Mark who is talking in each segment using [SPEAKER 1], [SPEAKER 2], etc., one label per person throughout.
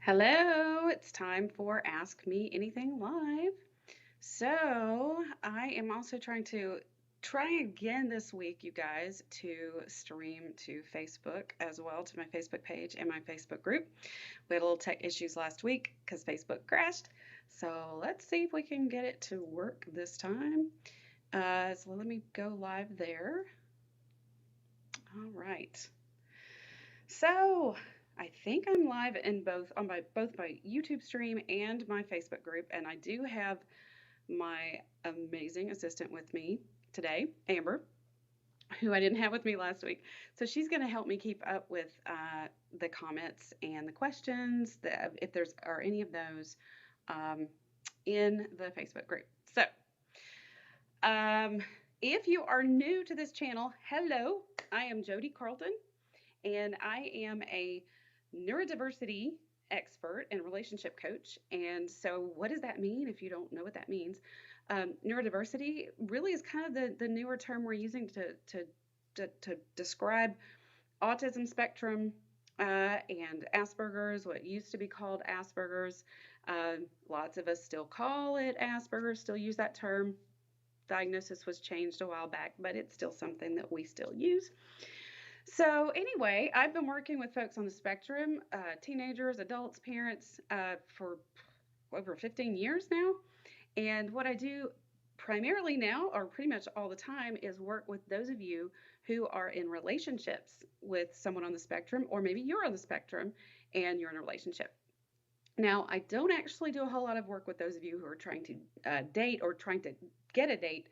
[SPEAKER 1] Hello, it's time for Ask Me Anything Live. So, I am also try again this week, you guys, to stream to Facebook as well, to my Facebook page and my Facebook group. We had a little tech issues last week because Facebook crashed. So, let's see if we can get it to work this time. So, let me go live there. All right. So, I think I'm live in both my YouTube stream and my Facebook group, and I do have my amazing assistant with me today, Amber, who I didn't have with me last week. So she's going to help me keep up with the comments and the questions, if there's are any of those um, in the Facebook group. So um, if you are new to this channel, hello, I am Jodi Carlton, and I am a neurodiversity expert and relationship coach. And so, what does that mean if you don't know what that means? Neurodiversity really is kind of the newer term we're using to describe autism spectrum and Asperger's, what used to be called Asperger's. Lots of us still call it Asperger's, still use that term. Diagnosis was changed a while back, but it's still something that we still use. So, anyway, I've been working with folks on the spectrum, teenagers, adults, parents, for over 15 years now. And what I do primarily now, or pretty much all the time, is work with those of you who are in relationships with someone on the spectrum, or maybe you're on the spectrum and you're in a relationship. Now, I don't actually do a whole lot of work with those of you who are trying to date or trying to get a date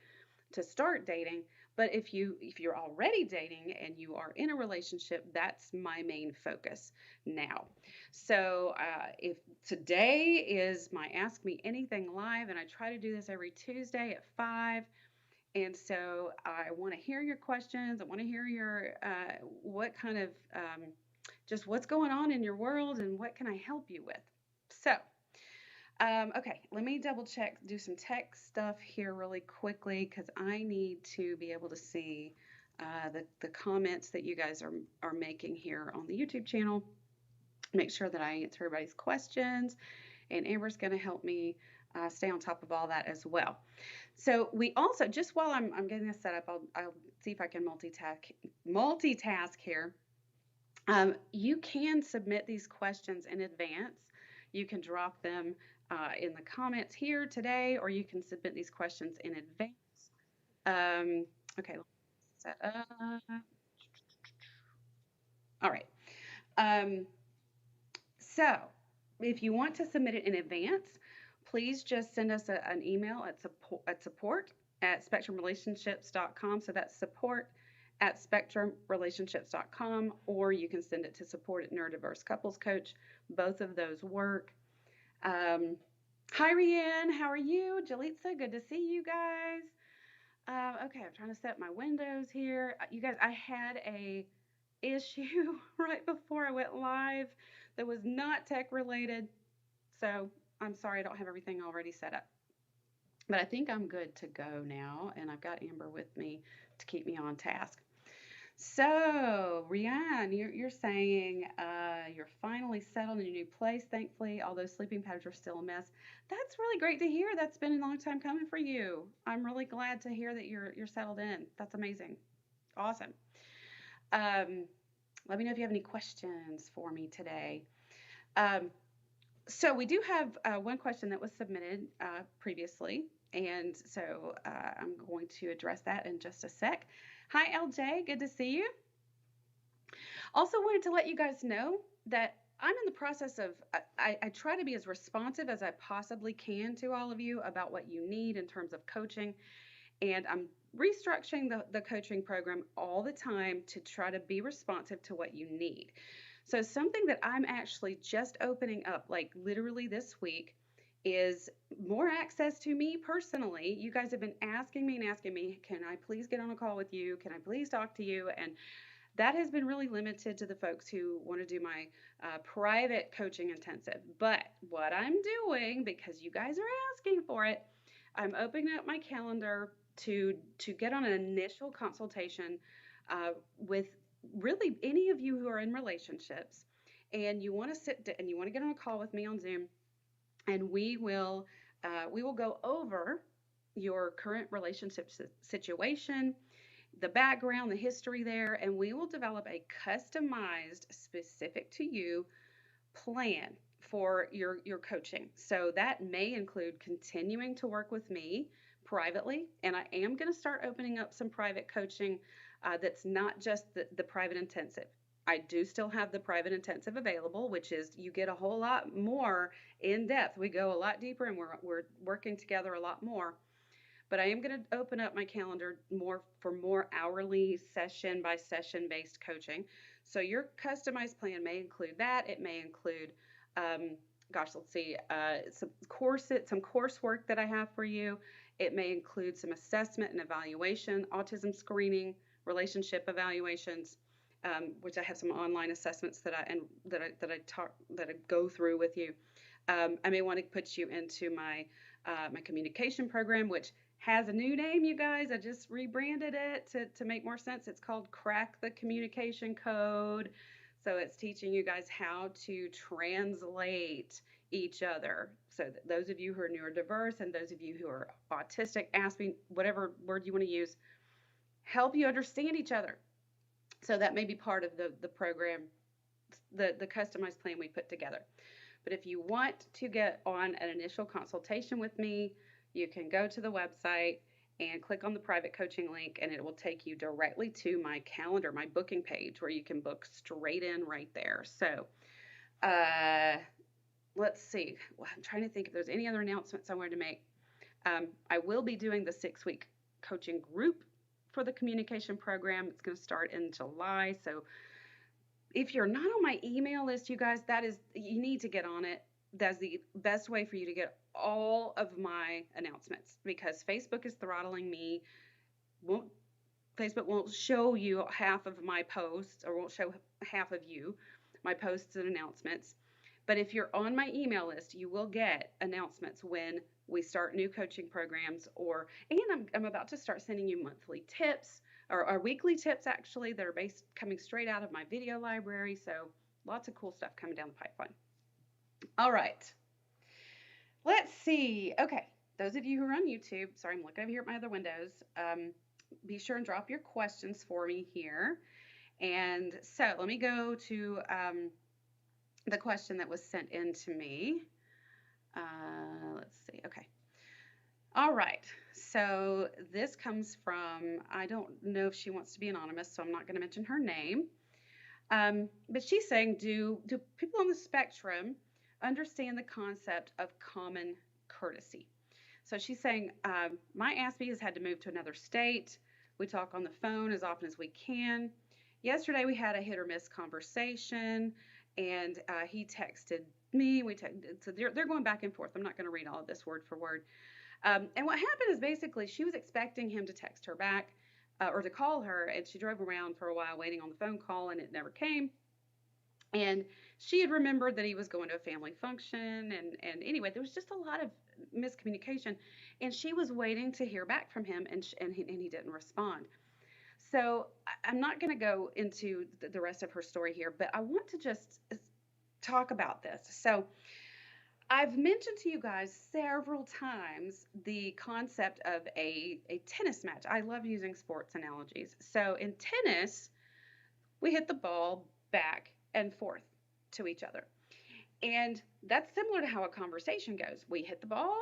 [SPEAKER 1] to start dating. But if you're already dating and you are in a relationship, that's my main focus now. So if today is my Ask Me Anything Live, and I try to do this every Tuesday at 5. And so I want to hear your questions. I want to hear your what kind of just what's going on in your world and what can I help you with. So okay, let me double check, do some tech stuff here really quickly because I need to be able to see the comments that you guys are making here on the YouTube channel. Make sure that I answer everybody's questions, and Amber's going to help me stay on top of all that as well. So we also, just while I'm getting this set up, I'll see if I can multitask here. You can submit these questions in advance. You can drop them in the comments here today, or you can submit these questions in advance. Okay, let's set up. All right. Um, so if you want to submit it in advance, please just send us an email at support@spectrumrelationships.com. So that's support@spectrumrelationships.com, or you can send it to support@neurodiverse couples coach. Both of those work. Um, Hi, Rianne. How are you? Jalitza, good to see you guys. Okay, I'm trying to set my windows here. You guys, I had a issue right before I went live that was not tech related. So I'm sorry I don't have everything already set up. But I think I'm good to go now, and I've got Amber with me to keep me on task. So, Rianne, you're saying you're finally settled in your new place, thankfully, although sleeping patterns are still a mess. That's really great to hear. That's been a long time coming for you. I'm really glad to hear that you're settled in. That's amazing. Awesome. Um, Let me know if you have any questions for me today. Um, so we do have one question that was submitted previously, and so I'm going to address that in just a sec. Hi, LJ. Good to see you. Also wanted to let you guys know that I'm in the process of, I try to be as responsive as I possibly can to all of you about what you need in terms of coaching. And I'm restructuring the coaching program all the time to try to be responsive to what you need. So something that I'm actually just opening up, like literally this week, is more access to me personally. You guys have been asking me, can I please get on a call with you? Can I please talk to you? And that has been really limited to the folks who want to do my private coaching intensive. But what I'm doing, because you guys are asking for it, I'm opening up my calendar to get on an initial consultation with really any of you who are in relationships and you want to and you want to get on a call with me on Zoom, and we will go over your current relationship situation, the background, the history there, and we will develop a customized, specific to you plan for your coaching. So that may include continuing to work with me privately, and I am going to start opening up some private coaching that's not just the private intensive. I do still have the private intensive available, which is you get a whole lot more in depth. We go a lot deeper, and we're working together a lot more. But I am going to open up my calendar more for more hourly session by session based coaching. So your customized plan may include that. It may include, let's see, some coursework that I have for you. It may include some assessment and evaluation, autism screening, relationship evaluations, which I have some online assessments that I go through with you. I may want to put you into my communication program, which has a new name, you guys. I just rebranded it to make more sense. It's called Crack the Communication Code. So it's teaching you guys how to translate each other. So those of you who are neurodiverse and those of you who are autistic, ask me whatever word you want to use, help you understand each other. So that may be part of the program, the customized plan we put together. But if you want to get on an initial consultation with me, you can go to the website and click on the private coaching link, and it will take you directly to my calendar, my booking page, where you can book straight in right there. So let's see. I'm trying to think if there's any other announcements I wanted to make. I will be doing the 6-week coaching group for the communication program. It's going to start in July. So if you're not on my email list, you guys, you need to get on it. That's the best way for you to get all of my announcements, because Facebook is throttling me. Facebook won't show you half of my posts, or won't show half of you my posts and announcements. But if you're on my email list, you will get announcements when we start new coaching programs, and I'm about to start sending you monthly tips, or weekly tips actually, that are coming straight out of my video library. So lots of cool stuff coming down the pipeline. All right. Let's see. Okay. Those of you who are on YouTube, sorry, I'm looking over here at my other windows. Be sure and drop your questions for me here. And so let me go to the question that was sent in to me. Let's see. Okay. All right. So this comes from, I don't know if she wants to be anonymous, so I'm not going to mention her name. But she's saying, do people on the spectrum understand the concept of common courtesy? So she's saying, my Aspie has had to move to another state. We talk on the phone as often as we can. Yesterday we had a hit or miss conversation, and he texted me. So they're going back and forth. I'm not going to read all of this word for word. And what happened is basically she was expecting him to text her back or to call her, and she drove around for a while waiting on the phone call, and it never came. And she had remembered that he was going to a family function, and anyway, there was just a lot of miscommunication, and she was waiting to hear back from him, and he didn't respond. So I'm not going to go into the rest of her story here, but I want to just talk about this. So I've mentioned to you guys several times the concept of a tennis match. I love using sports analogies. So in tennis, we hit the ball back and forth to each other. And that's similar to how a conversation goes. We hit the ball,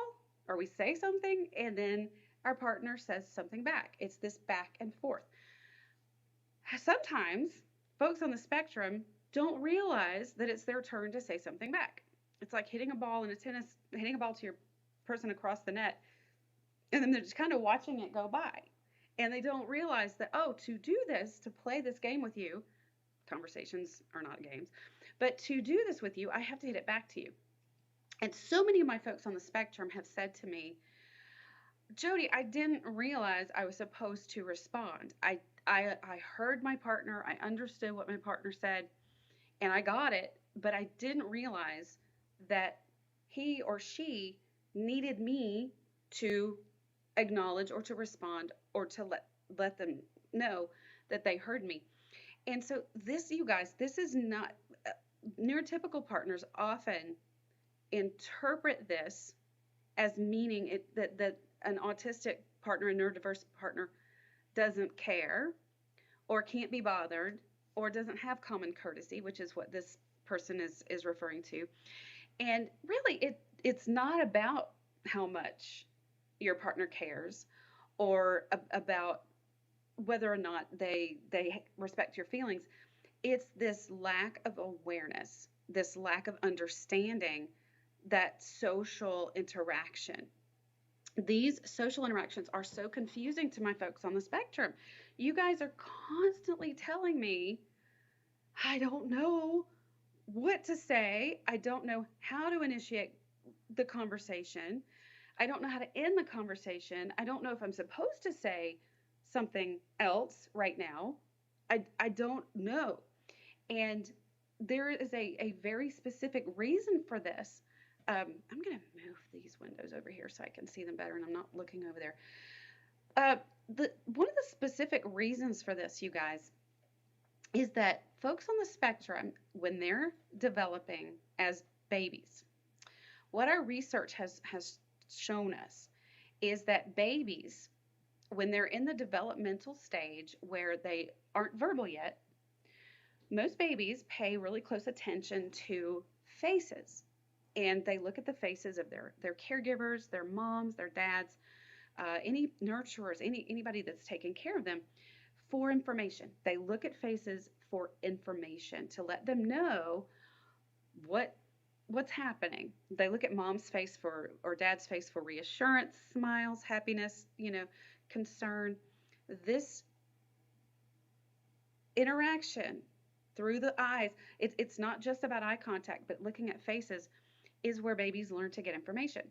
[SPEAKER 1] or we say something, and then our partner says something back. It's this back and forth. Sometimes folks on the spectrum don't realize that it's their turn to say something back. It's like hitting a ball in a tennis, hitting a ball to your person across the net, and then they're just kind of watching it go by. And they don't realize that, to do this, to play this game with you, conversations are not games, but to do this with you, I have to hit it back to you. And so many of my folks on the spectrum have said to me, Jodi, I didn't realize I was supposed to respond. I heard my partner, I understood what my partner said, and I got it, but I didn't realize that he or she needed me to acknowledge or to respond or to let them know that they heard me. And so this, you guys, this is not, neurotypical partners often interpret this as meaning that an autistic partner, a neurodiverse partner, doesn't care or can't be bothered or doesn't have common courtesy, which is what this person is referring to. And really, it's not about how much your partner cares or about whether or not they respect your feelings. It's this lack of awareness, this lack of understanding that social interaction. These social interactions are so confusing to my folks on the spectrum. You guys are constantly telling me, I don't know what to say. I don't know how to initiate the conversation. I don't know how to end the conversation. I don't know if I'm supposed to say something else right now. I don't know. And there is a very specific reason for this. I'm going to move these windows over here so I can see them better and I'm not looking over there. Uh, one of the specific reasons for this, you guys, is that folks on the spectrum, when they're developing as babies, what our research has shown us is that babies, when they're in the developmental stage where they aren't verbal yet, most babies pay really close attention to faces. And they look at the faces of their caregivers, their moms, their dads, any nurturers, anybody that's taking care of them for information. They look at faces for information to let them know what's happening. They look at mom's face for or dad's face for reassurance, smiles, happiness, concern. This interaction through the eyes, it's not just about eye contact, but looking at faces is where babies learn to get information.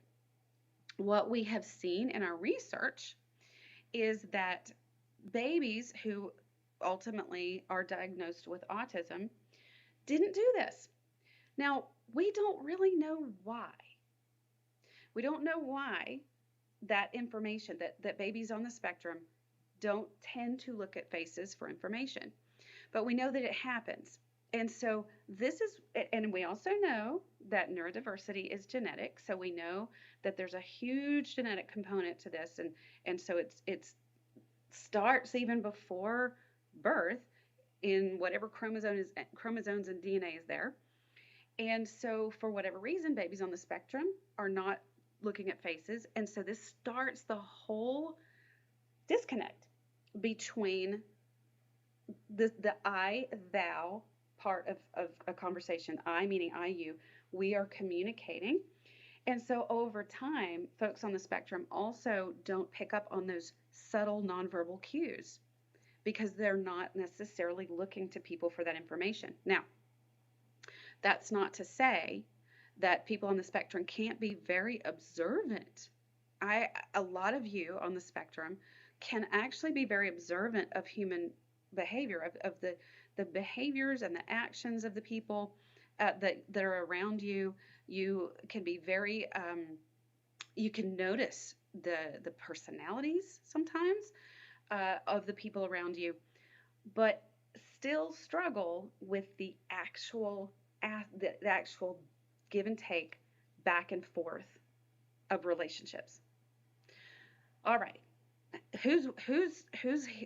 [SPEAKER 1] What we have seen in our research is that babies who ultimately are diagnosed with autism didn't do this. Now, we don't really know why. We don't know why that information, that babies on the spectrum don't tend to look at faces for information. But we know that it happens. And so and we also know that neurodiversity is genetic. So we know that there's a huge genetic component to this. And so it starts even before birth in whatever chromosomes and DNA is there. And so for whatever reason, babies on the spectrum are not looking at faces. And so this starts the whole disconnect between the I thou part of a conversation. I meaning I, you. We are communicating. And so over time, folks on the spectrum also don't pick up on those subtle nonverbal cues because they're not necessarily looking to people for that information. Now, that's not to say that people on the spectrum can't be very observant. A lot of you on the spectrum can actually be very observant of human behavior, of the behaviors and the actions of the people that are around you. You can be very, you can notice the personalities sometimes of the people around you, but still struggle with the actual give and take back and forth of relationships. All right. Who's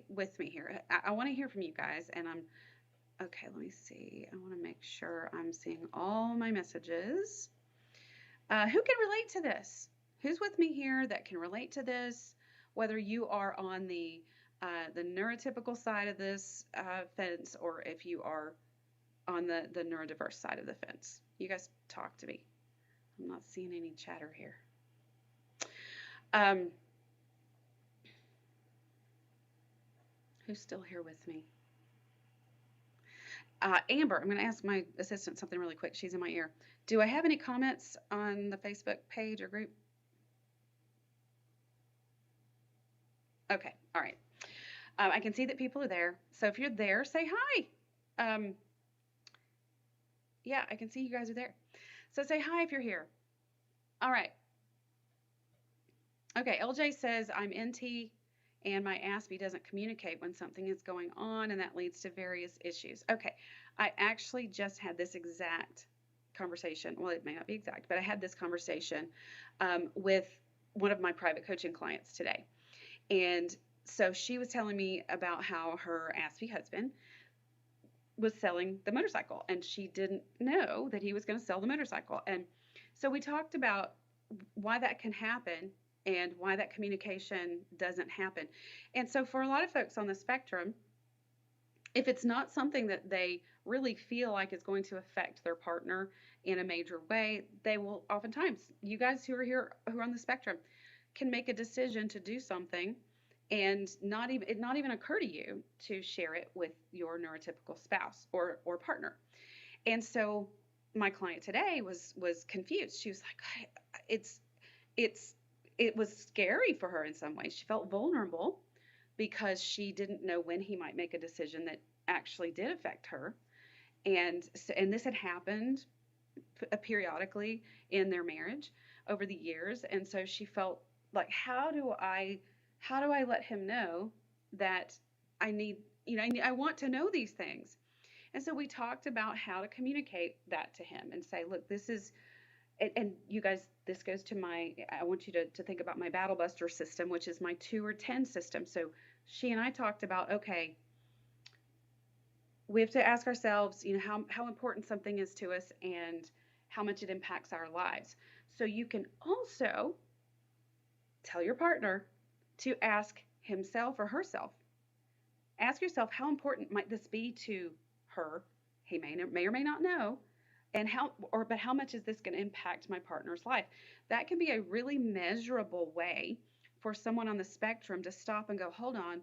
[SPEAKER 1] with me here? I want to hear from you guys, and okay, let me see. I want to make sure I'm seeing all my messages. Who can relate to this? Who's with me here that can relate to this? Whether you are on the neurotypical side of this fence, or if you are on the neurodiverse side of the fence. You guys talk to me. I'm not seeing any chatter here. Who's still here with me? Amber, I'm going to ask my assistant something really quick. She's in my ear. Do I have any comments on the Facebook page or group? Okay, all right. I can see that people are there. So if you're there, say hi. Yeah, I can see you guys are there. So say hi if you're here. All right. Okay, LJ says I'm NT and my ASPE doesn't communicate when something is going on and that leads to various issues. Okay, I actually just had this exact conversation. Well, it may not be exact, but I had this conversation with one of my private coaching clients today. And so she was telling me about how her Aspie husband was selling the motorcycle and she didn't know that he was going to sell the motorcycle. And so we talked about why that can happen and why that communication doesn't happen. And so for a lot of folks on the spectrum, if it's not something that they really feel like is going to affect their partner in a major way, they will oftentimes, you guys who are here who are on the spectrum, can make a decision to do something and not even occur to you to share it with your neurotypical spouse or partner. And so my client today was confused. She was like, it's it's it was scary for her in some ways. She felt vulnerable because she didn't know when he might make a decision that actually did affect her. And this had happened periodically in their marriage over the years, and so she felt like, how do I let him know that I need, I want to know these things. And so we talked about how to communicate that to him and say, look, this is, and you guys, this goes to I want you to think about my battle buster system, which is my 2 or 10 system. So she and I talked about, okay, we have to ask ourselves, how important something is to us and how much it impacts our lives. So you can also tell your partner to ask himself or herself. Ask yourself, how important might this be to her? He may or may not know. And but how much is this going to impact my partner's life? That can be a really measurable way for someone on the spectrum to stop and go, hold on,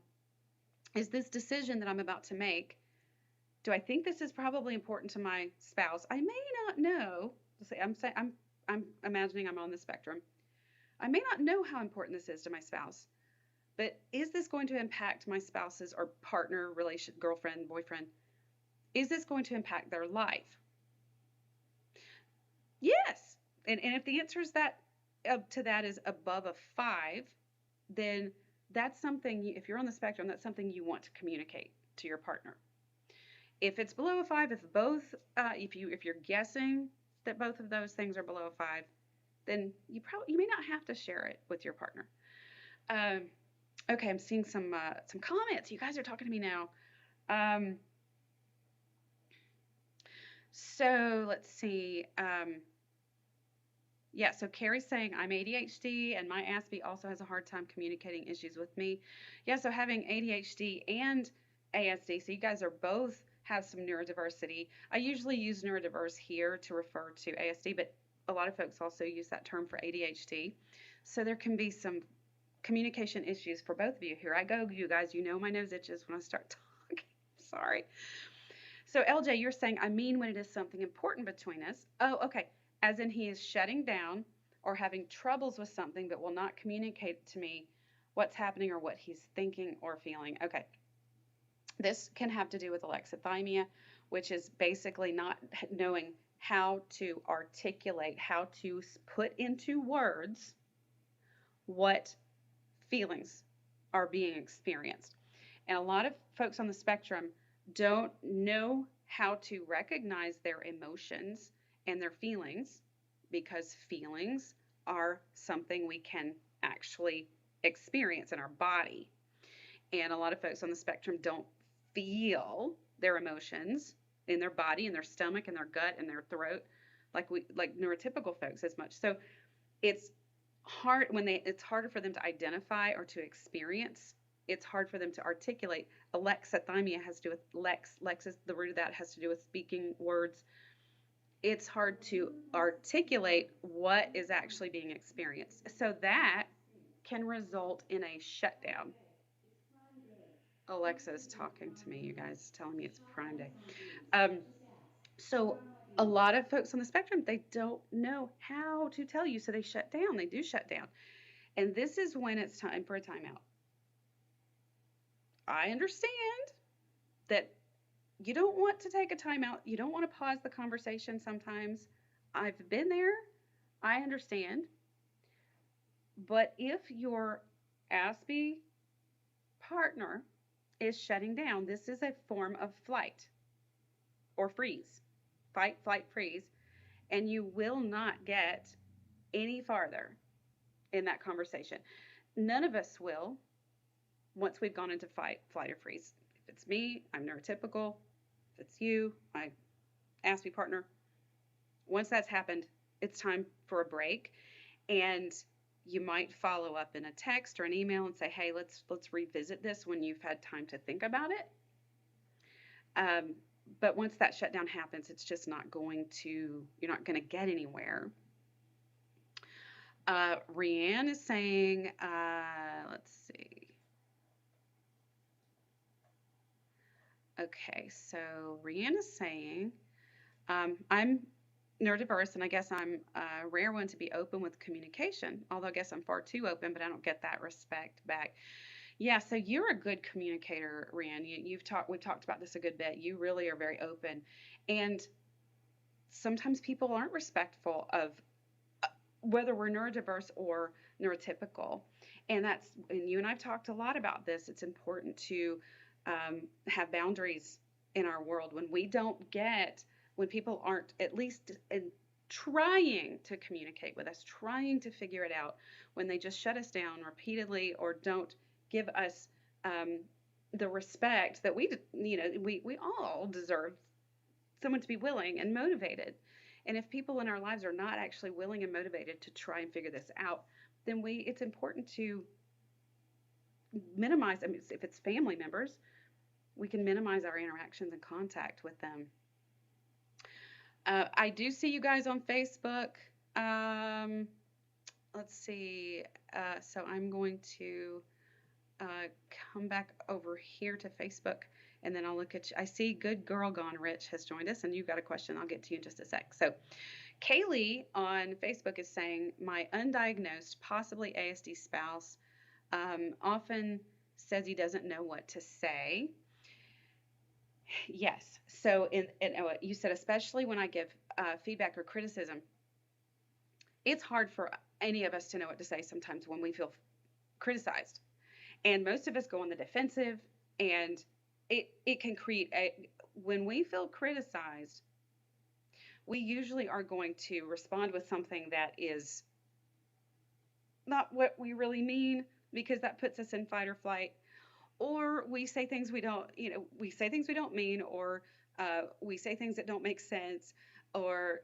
[SPEAKER 1] is this decision that I'm about to make, do I think this is probably important to my spouse? I may not know. I'm imagining I'm on the spectrum. I may not know how important this is to my spouse, but is this going to impact my spouse's or partner relation, girlfriend, boyfriend? Is this going to impact their life? Yes. And if the answer is to that is above a 5, then that's something, if you're on the spectrum, that's something you want to communicate to your partner. If it's below a 5, if you're guessing that both of those things are below a 5, then you may not have to share it with your partner. Okay, I'm seeing some comments. You guys are talking to me now. So let's see. Yeah, so Carrie's saying I'm ADHD and my Aspie also has a hard time communicating issues with me. Yeah, so having ADHD and ASD, so you guys are both have some neurodiversity. I usually use neurodiverse here to refer to ASD, but a lot of folks also use that term for ADHD. So there can be some communication issues for both of you. Here I go, you guys. You know my nose itches when I start talking. Sorry. So LJ, you're saying, I mean when it is something important between us. Oh, okay. As in he is shutting down or having troubles with something but will not communicate to me what's happening or what he's thinking or feeling. Okay. This can have to do with alexithymia, which is basically not knowing how to articulate, how to put into words what feelings are being experienced. And a lot of folks on the spectrum don't know how to recognize their emotions and their feelings, because feelings are something we can actually experience in our body. And a lot of folks on the spectrum don't feel their emotions in their body, in their stomach, in their gut, in their throat, like neurotypical folks as much. So it's hard it's harder for them to identify or to experience. It's hard for them to articulate. Alexithymia has to do with lex is the root of that, has to do with speaking words. It's hard to articulate what is actually being experienced. So that can result in a shutdown. Alexa's talking to me, you guys, telling me it's Prime Day. So a lot of folks on the spectrum, they don't know how to tell you, so they shut down. They do shut down. And this is when it's time for a timeout. I understand that you don't want to take a timeout. You don't want to pause the conversation sometimes. I've been there. I understand. But if your Aspie partner is shutting down, this is a form of flight or freeze, fight, flight, freeze, and you will not get any farther in that conversation. None of us will once we've gone into fight, flight, or freeze. If it's me, I'm neurotypical. If it's you, my Aspie partner. Once that's happened, it's time for a break, and you might follow up in a text or an email and say, "Hey, let's revisit this when you've had time to think about it." Um, but once that shutdown happens, it's just not going to. You're not going to get anywhere. Rianne is saying, let's see. Okay, so Rianne is saying, I'm neurodiverse, and I guess I'm a rare one to be open with communication, although I guess I'm far too open, but I don't get that respect back. Yeah, so you're a good communicator, Rianne. We've talked about this a good bit. You really are very open, and sometimes people aren't respectful of whether we're neurodiverse or neurotypical. And you and I've talked a lot about this. It's important to have boundaries in our world when people aren't at least trying to communicate with us, trying to figure it out, when they just shut us down repeatedly or don't give us the respect that we all deserve someone to be willing and motivated. And if people in our lives are not actually willing and motivated to try and figure this out, then it's important to minimize. I mean, if it's family members, we can minimize our interactions and contact with them. I do see you guys on Facebook. Let's see. So I'm going to come back over here to Facebook, and then I'll look at you. I see Good Girl Gone Rich has joined us, and you've got a question. I'll get to you in just a sec. So Kaylee on Facebook is saying, my undiagnosed, possibly ASD spouse often says he doesn't know what to say. Yes. So you said, especially when I give feedback or criticism, it's hard for any of us to know what to say sometimes when we feel criticized. And most of us go on the defensive, and it can create when we feel criticized, we usually are going to respond with something that is not what we really mean, because that puts us in fight or flight. Or we say things we don't mean, or we say things that don't make sense, or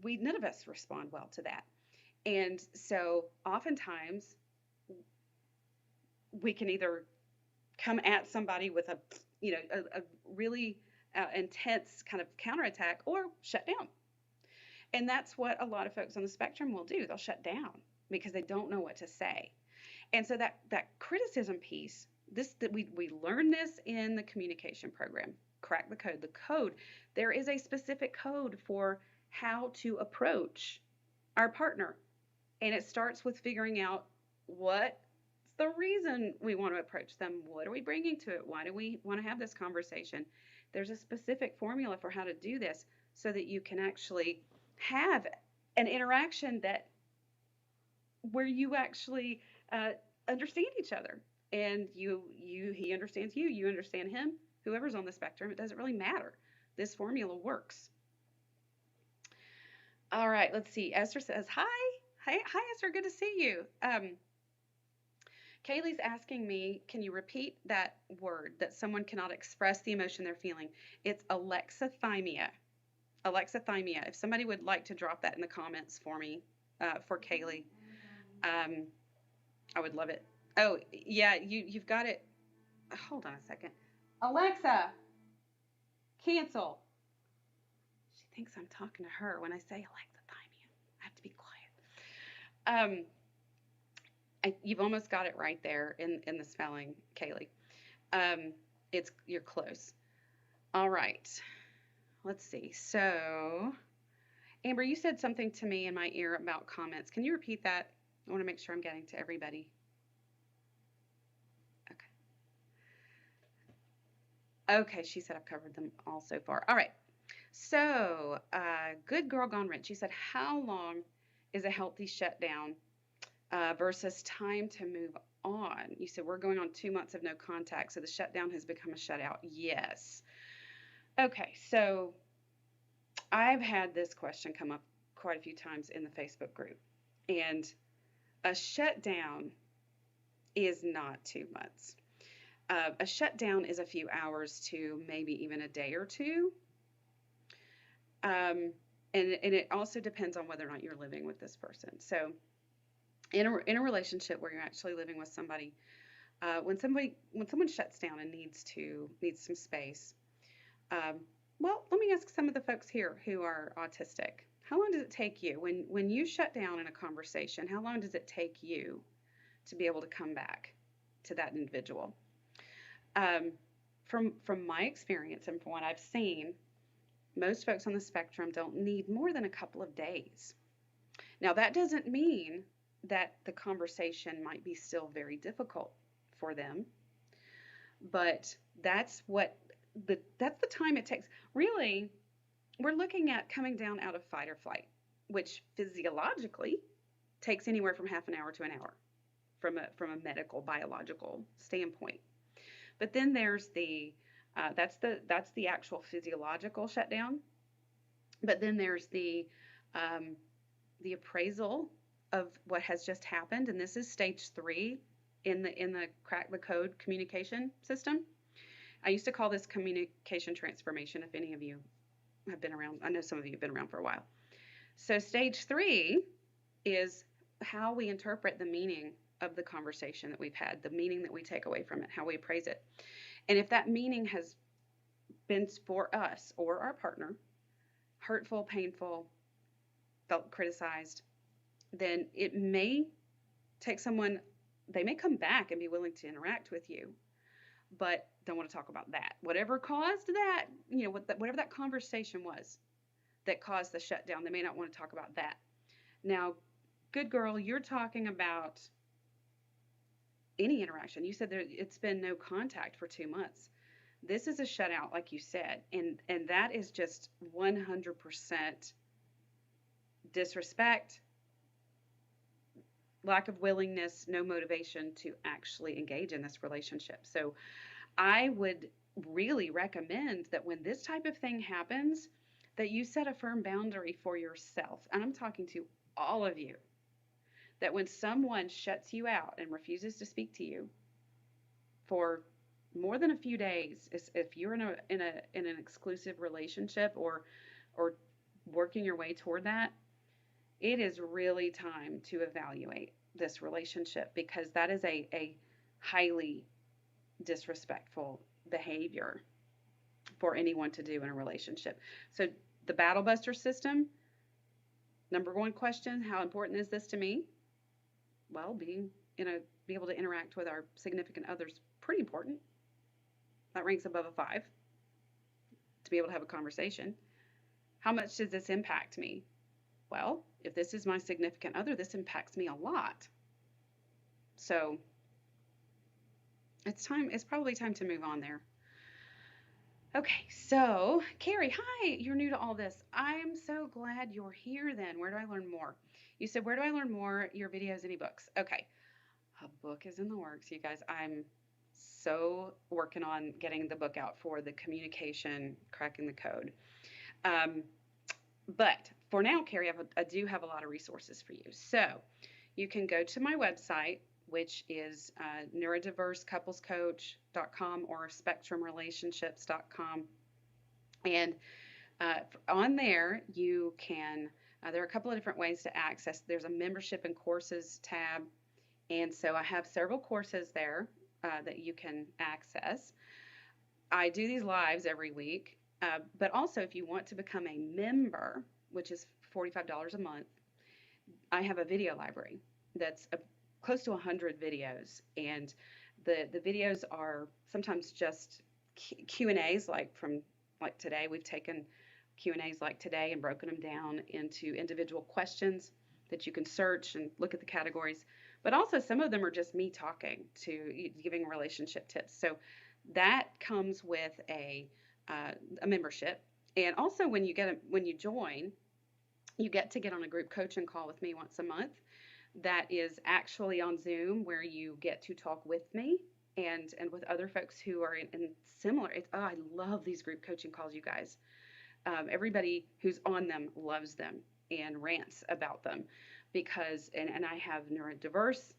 [SPEAKER 1] none of us respond well to that. And so oftentimes we can either come at somebody with a really intense kind of counterattack, or shut down. And that's what a lot of folks on the spectrum will do. They'll shut down because they don't know what to say. And so that criticism piece, we learn this in the communication program, Crack the Code. The code, there is a specific code for how to approach our partner. And it starts with figuring out what's the reason we want to approach them. What are we bringing to it? Why do we want to have this conversation? There's a specific formula for how to do this so that you can actually have an interaction where you actually understand each other, and he understands you, you understand him. Whoever's on the spectrum, it doesn't really matter. This formula works. All right, let's see. Esther says, hi Esther, good to see you. Kaylee's asking me, can you repeat that word that someone cannot express the emotion they're feeling? It's alexithymia. Alexithymia. If somebody would like to drop that in the comments for me, for Kaylee, I would love it. Oh, yeah, you've got it. Hold on a second. Alexa, cancel. She thinks I'm talking to her when I say alexithymia. I have to be quiet. You've almost got it right there in the spelling, Kaylee. You're close. All right. Let's see. So, Amber, you said something to me in my ear about comments. Can you repeat that? I want to make sure I'm getting to everybody. Okay, she said I've covered them all so far. All right. So, Good Girl Gone Rich. She said, how long is a healthy shutdown versus time to move on? You said we're going on 2 months of no contact, so the shutdown has become a shutout. Yes. Okay, so I've had this question come up quite a few times in the Facebook group, and a shutdown is not 2 months. A shutdown is a few hours to maybe even a day or two. Um, and it also depends on whether or not you're living with this person. So, in a relationship where you're actually living with somebody, when someone shuts down and needs some space, um, well, let me ask some of the folks here who are autistic. How long does it take you when you shut down in a conversation? How long does it take you to be able to come back to that individual? Um, from my experience and from what I've seen, most folks on the spectrum don't need more than a couple of days. Now, that doesn't mean that the conversation might be still very difficult for them, but that's the time it takes. Really, we're looking at coming down out of fight or flight, which physiologically takes anywhere from half an hour to an hour from a medical biological standpoint. But then there's the actual physiological shutdown. But then there's um, the appraisal of what has just happened, and this is stage 3 in the crack the code communication system. I used to call this communication transformation. If any of you have been around, I know some of you have been around for a while. So stage 3 is how we interpret the meaning of the conversation that we've had, the meaning that we take away from it, how we appraise it. And if that meaning has been for us or our partner hurtful, painful, felt criticized, then it may take someone, they may come back and be willing to interact with you, but don't want to talk about that. Whatever caused that, whatever that conversation was that caused the shutdown, they may not want to talk about that. Now, good girl, you're talking about any interaction. You said it's been no contact for 2 months. This is a shutout, like you said, and that is just 100% disrespect, lack of willingness, no motivation to actually engage in this relationship. So I would really recommend that when this type of thing happens, that you set a firm boundary for yourself. And I'm talking to all of you, that when someone shuts you out and refuses to speak to you for more than a few days, if you're in an exclusive relationship or working your way toward that, it is really time to evaluate this relationship, because that is a highly disrespectful behavior for anyone to do in a relationship. So the Battle Buster system, number one question, how important is this to me? Well, be able to interact with our significant others, pretty important. That ranks above a 5 to be able to have a conversation. How much does this impact me? Well, if this is my significant other, this impacts me a lot. So it's probably time to move on there. Okay, so Carrie, hi, you're new to all this. I'm so glad you're here then. Where do I learn more? You said, where do I learn more? Your videos, any books? Okay, a book is in the works, you guys. I'm so working on getting the book out for the communication, cracking the code. But for now, Carrie, I do have a lot of resources for you. So you can go to my website, which is neurodiverseCouplesCoach.com or spectrumrelationships.com. And on there, you can, there are a couple of different ways to access. There's a membership and courses tab. And so I have several courses there that you can access. I do these lives every week. But also, if you want to become a member, which is $45 a month, I have a video library that's close to 100 videos. And the videos are sometimes just Q&As, like today. We've taken Q&As like today and broken them down into individual questions that you can search and look at the categories. But also some of them are just me talking, giving relationship tips. So that comes with a membership. And also when you join, you get to get on a group coaching call with me once a month. That is actually on Zoom, where you get to talk with me and with other folks who are in similar. I love these group coaching calls, you guys. Everybody who's on them loves them and rants about them because, and I have neurodiverse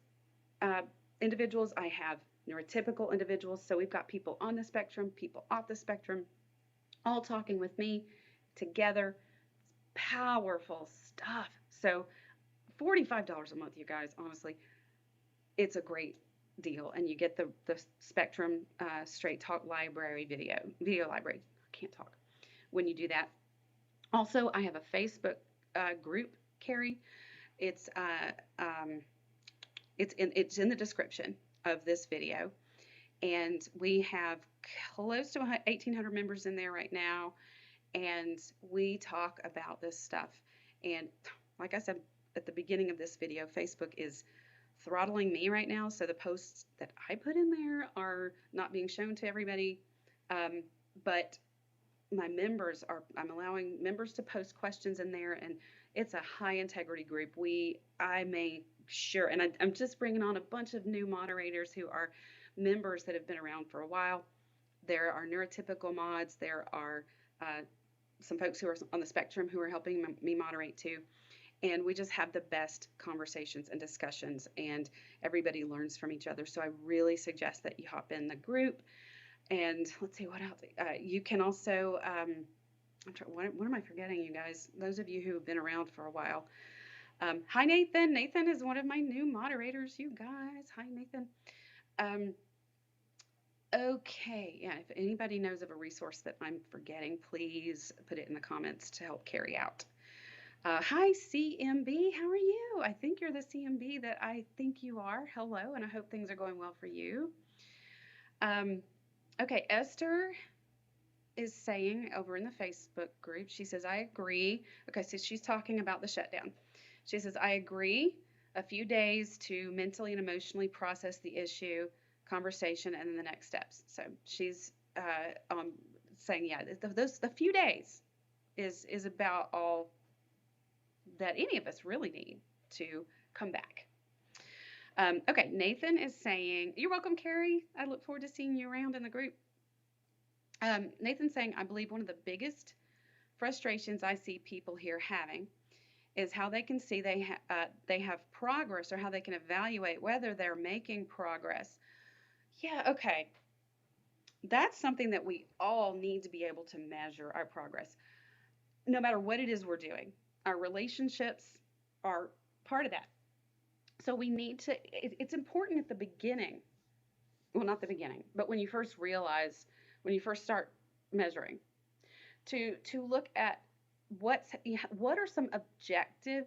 [SPEAKER 1] uh, individuals, I have neurotypical individuals. So we've got people on the spectrum, people off the spectrum, all talking with me together. Powerful stuff. So $45 a month, you guys, honestly, it's a great deal. And you get the Spectrum Straight Talk Library video library. I can't talk when you do that. Also, I have a Facebook group, Carrie. It's it's in the description of this video, and we have close to 1,800 members in there right now, and we talk about this stuff. And like I said at the beginning of this video, Facebook is throttling me right now, so the posts that I put in there are not being shown to everybody. But my members are, I'm allowing members to post questions in there, and it's a high integrity group. I make sure, and I'm just bringing on a bunch of new moderators who are members that have been around for a while. There are neurotypical mods. There are some folks who are on the spectrum who are helping me moderate too. And we just have the best conversations and discussions, and everybody learns from each other. So I really suggest that you hop in the group. And let's see what else. You can also, what am I forgetting, you guys? Those of you who have been around for a while. Hi, Nathan. Nathan is one of my new moderators, you guys. Hi, Nathan. Okay, yeah, if anybody knows of a resource that I'm forgetting, please put it in the comments to help carry out. Hi, CMB. How are you? I think you're the CMB that I think you are. Hello, and I hope things are going well for you. Okay, Esther is saying over in the Facebook group, she says, I agree. Okay, so she's talking about the shutdown. She says, I agree. A few days to mentally and emotionally process the issue, conversation, and then the next steps. So she's saying, yeah, the few days is about all that any of us really need to come back. Okay, Nathan is saying, you're welcome, Carrie. I look forward to seeing you around in the group. Nathan's saying, I believe one of the biggest frustrations I see people here having is how they can see they have progress, or how they can evaluate whether they're making progress. Yeah, okay. That's something that we all need to be able to measure our progress, no matter what it is we're doing. Our relationships are part of that. So we need to, it's important at the beginning, well, not the beginning, but when you first realize, when you first start measuring, to look at what are some objective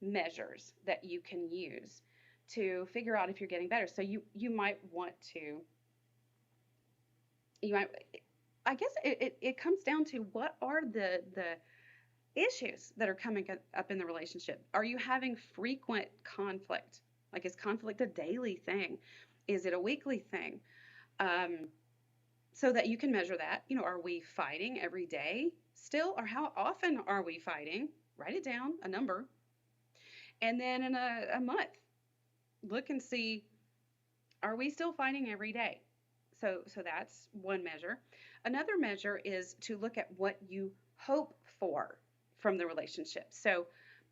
[SPEAKER 1] measures that you can use to figure out if you're getting better. So you might want to, I guess it comes down to what are the issues that are coming up in the relationship. Are you having frequent conflict? Like, is conflict a daily thing? Is it a weekly thing? So that you can measure that. Are we fighting every day still? Or how often are we fighting? Write it down, a number. And then in a month, look and see, are we still fighting every day? So that's one measure. Another measure is to look at what you hope for from the relationship. So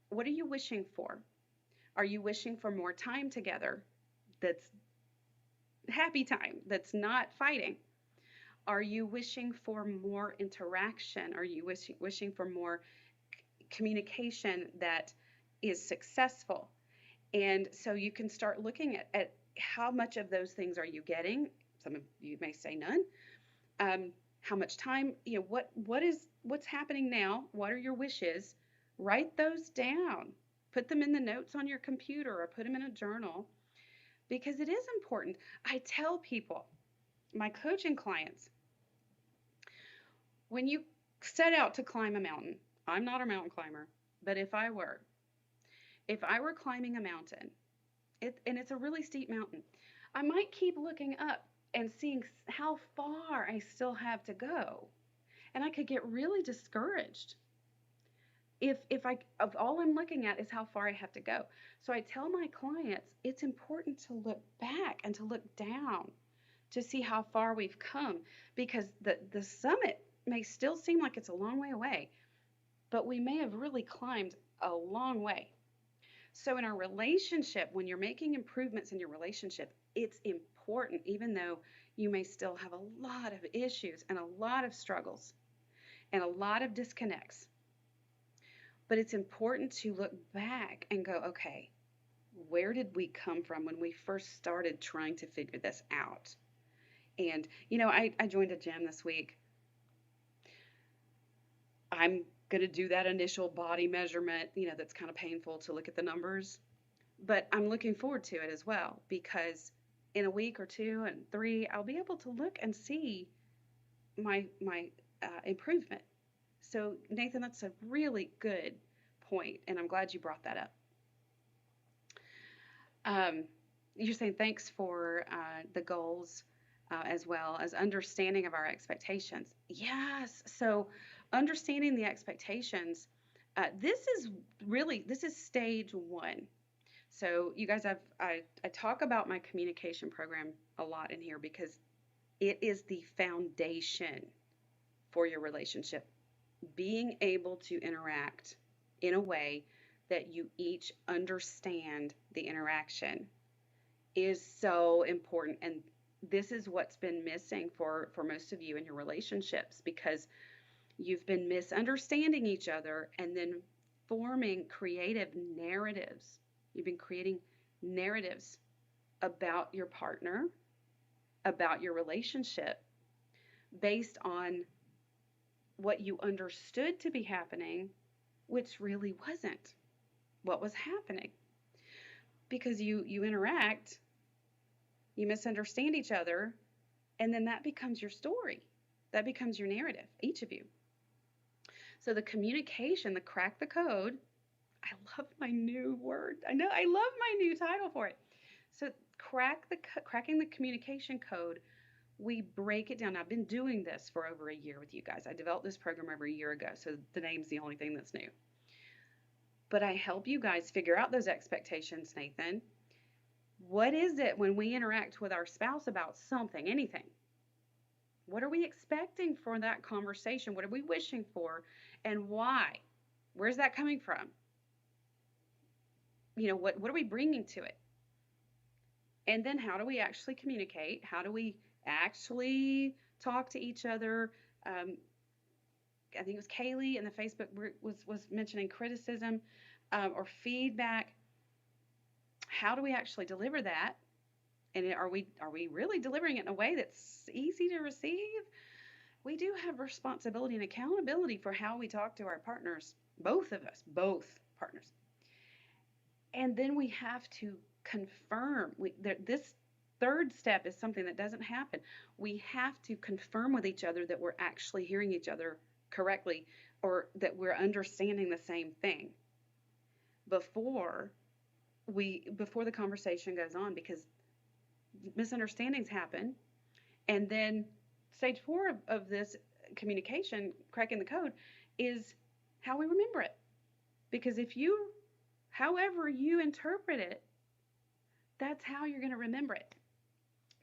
[SPEAKER 1] what are you wishing for? Are you wishing for more time together that's happy time, that's not fighting? Are you wishing for more interaction? Are you wishing for more communication that is successful? And so you can start looking at how much of those things are you getting. Some of you may say none. How much time, what's happening now? What are your wishes? Write those down. Put them in the notes on your computer, or put them in a journal, because it is important. I tell people, my coaching clients, when you set out to climb a mountain, I'm not a mountain climber, but if I were climbing a mountain, and it's a really steep mountain, I might keep looking up and seeing how far I still have to go. And I could get really discouraged if all I'm looking at is how far I have to go. So I tell my clients, it's important to look back and to look down, to see how far we've come, because the summit may still seem like it's a long way away, but we may have really climbed a long way. So in our relationship, when you're making improvements in your relationship, it's important, even though you may still have a lot of issues and a lot of struggles and a lot of disconnects. But it's important to look back and go, okay, where did we come from when we first started trying to figure this out? And, I joined a gym this week. I'm going to do that initial body measurement, that's kind of painful to look at the numbers. But I'm looking forward to it as well, because in a week or two and three, I'll be able to look and see my improvement. So, Nathan, that's a really good point, and I'm glad you brought that up. Um, you're saying thanks for the goals as well as understanding of our expectations. Yes. So, understanding the expectations. This is stage one. So, you guys, I talk about my communication program a lot in here because it is the foundation for your relationship. Being able to interact in a way that you each understand the interaction is so important. And this is what's been missing for most of you in your relationships, because you've been misunderstanding each other and then forming creative narratives. You've been creating narratives about your partner, about your relationship, based on what you understood to be happening, which really wasn't what was happening. Because you interact, you misunderstand each other, and then that becomes your story. That becomes your narrative, each of you. So the communication, the crack the code, I love my new word. I know, I love my new title for it. So cracking the communication code, we break it down. I've been doing this for over a year with you guys. I developed this program over a year ago, so the name's the only thing that's new. But I help you guys figure out those expectations, Nathan. What is it when we interact with our spouse about something, anything? What are we expecting for that conversation? What are we wishing for, and why? Where's that coming from? What are we bringing to it? And then how do we actually communicate? How do we actually talk to each other? I think it was Kaylee in the Facebook group was mentioning criticism or feedback. How do we actually deliver that? And are we really delivering it in a way that's easy to receive? We do have responsibility and accountability for how we talk to our partners, both of us, both partners. And then we have to confirm. This third step is something that doesn't happen. We have to confirm with each other that we're actually hearing each other correctly, or that we're understanding the same thing before the conversation goes on, because misunderstandings happen. And then stage 4 of this communication, cracking the code, is how we remember it. Because however you interpret it, that's how you're going to remember it.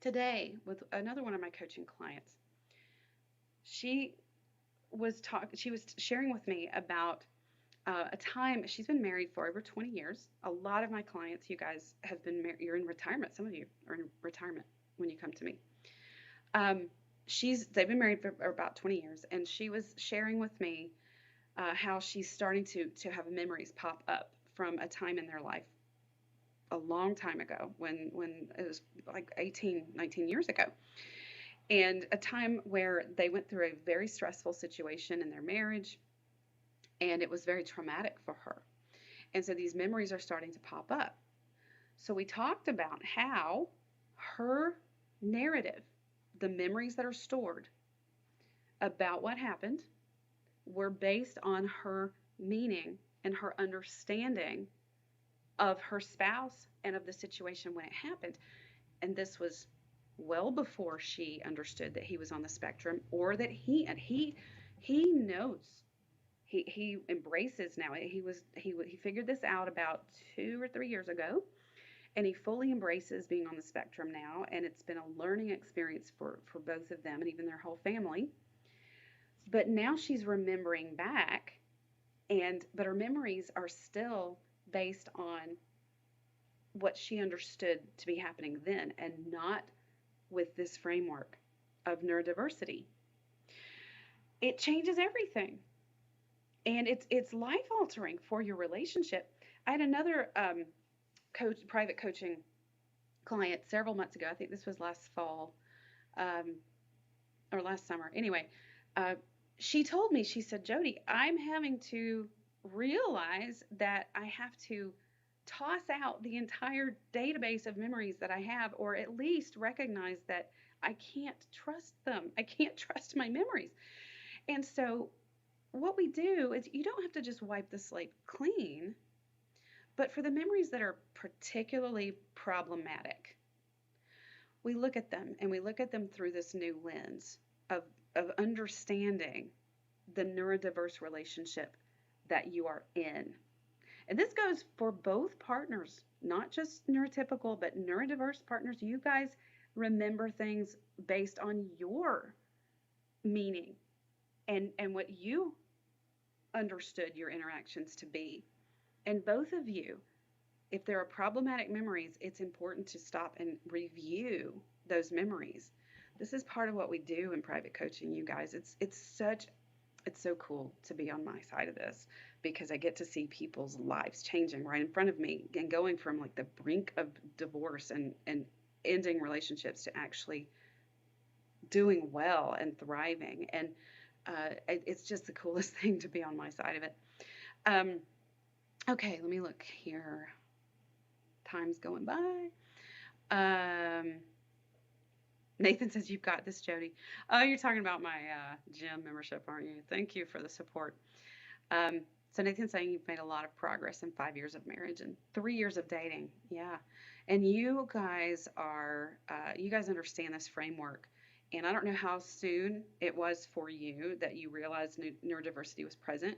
[SPEAKER 1] Today, with another one of my coaching clients, she was sharing with me about a time. She's been married for over 20 years. A lot of my clients, you guys, have been married. You're in retirement. Some of you are in retirement when you come to me. They've been married for about 20 years, and she was sharing with me how she's starting to have memories pop up from a time in their life a long time ago, when it was like 18, 19 years ago. And a time where they went through a very stressful situation in their marriage, and it was very traumatic for her. And so these memories are starting to pop up. So we talked about how her narrative, the memories that are stored about what happened, were based on her meaning and her understanding of her spouse and of the situation when it happened. And this was well before she understood that he was on the spectrum, or that he knows. He embraces now. He figured this out about 2 or 3 years ago, And he fully embraces being on the spectrum now, and it's been a learning experience for both of them and even their whole family. But now she's remembering back, but her memories are still based on what she understood to be happening then, and not with this framework of neurodiversity. It changes everything, and it's life altering for your relationship. I had another private coaching client several months ago. I think this was last fall, um, or last summer. Anyway, uh, she told me, she said, Jodi, I'm having to realize that I have to toss out the entire database of memories that I have, or at least recognize that I can't trust them. I can't trust my memories. And so, what we do is you don't have to just wipe the slate clean, but for the memories that are particularly problematic, we look at them and we look at them through this new lens of understanding the neurodiverse relationship that you are in. And this goes for both partners, not just neurotypical, but neurodiverse partners. You guys remember things based on your meaning and what you understood your interactions to be. And both of you, if there are problematic memories, it's important to stop and review those memories. This is part of what we do in private coaching, you guys. It's so cool to be on my side of this because I get to see people's lives changing right in front of me and going from like the brink of divorce and ending relationships to actually doing well and thriving. And it's just the coolest thing to be on my side of it. Okay, let me look here. Time's going by. Nathan says, you've got this, Jodi. Oh, you're talking about my gym membership, aren't you? Thank you for the support. So Nathan's saying you've made a lot of progress in 5 years of marriage and 3 years of dating. Yeah. And you guys understand this framework. And I don't know how soon it was for you that you realized neurodiversity was present,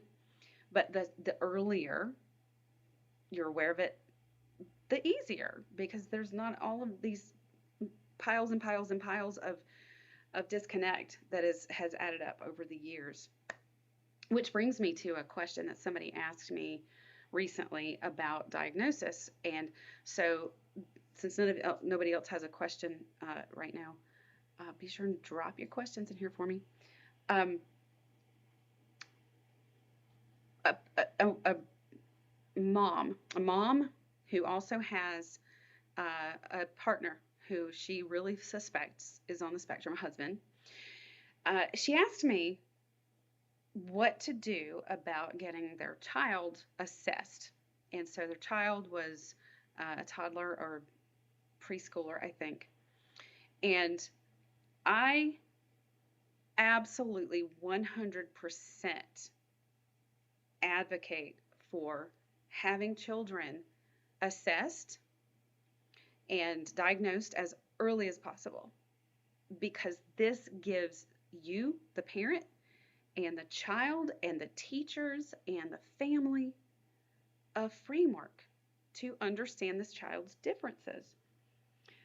[SPEAKER 1] but the earlier you're aware of it, the easier, because there's not all of these piles and piles and piles of disconnect that has added up over the years. Which brings me to a question that somebody asked me recently about diagnosis. And so since nobody else has a question right now, be sure and drop your questions in here for me. A mom who also has a partner who she really suspects is on the spectrum, a husband. She asked me what to do about getting their child assessed. And so their child was a toddler or preschooler, I think. And I absolutely 100% advocate for having children assessed and diagnosed as early as possible, because this gives you, the parent, and the child, and the teachers, and the family a framework to understand this child's differences.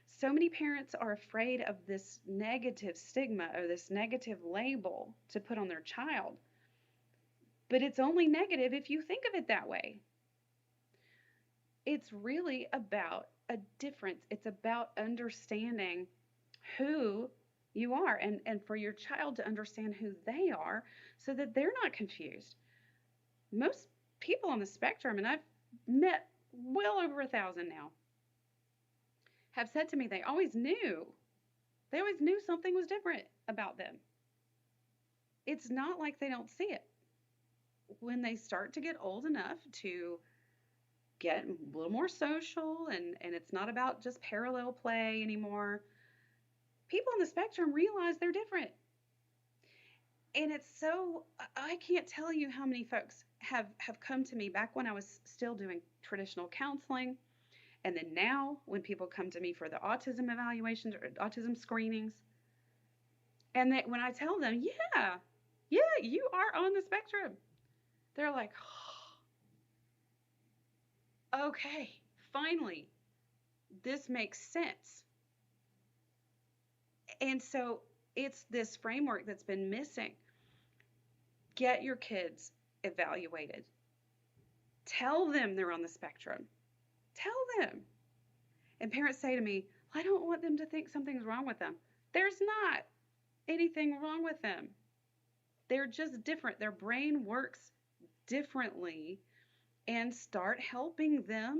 [SPEAKER 1] So many parents are afraid of this negative stigma or this negative label to put on their child, but it's only negative if you think of it that way. It's really about a difference. It's about understanding who you are, and for your child to understand who they are so that they're not confused. Most people on the spectrum, and I've met well over 1,000 now, have said to me they always knew something was different about them. It's not like they don't see it. When they start to get old enough to get a little more social, and it's not about just parallel play anymore, people on the spectrum realize they're different. And it's so, I can't tell you how many folks have come to me back when I was still doing traditional counseling. And then now when people come to me for the autism evaluations or autism screenings, and when I tell them, yeah, you are on the spectrum, they're like, oh, okay, finally, this makes sense. And so it's this framework that's been missing. Get your kids evaluated. Tell them they're on the spectrum. Tell them. And parents say to me, I don't want them to think something's wrong with them. There's not anything wrong with them. They're just different. Their brain works differently, and start helping them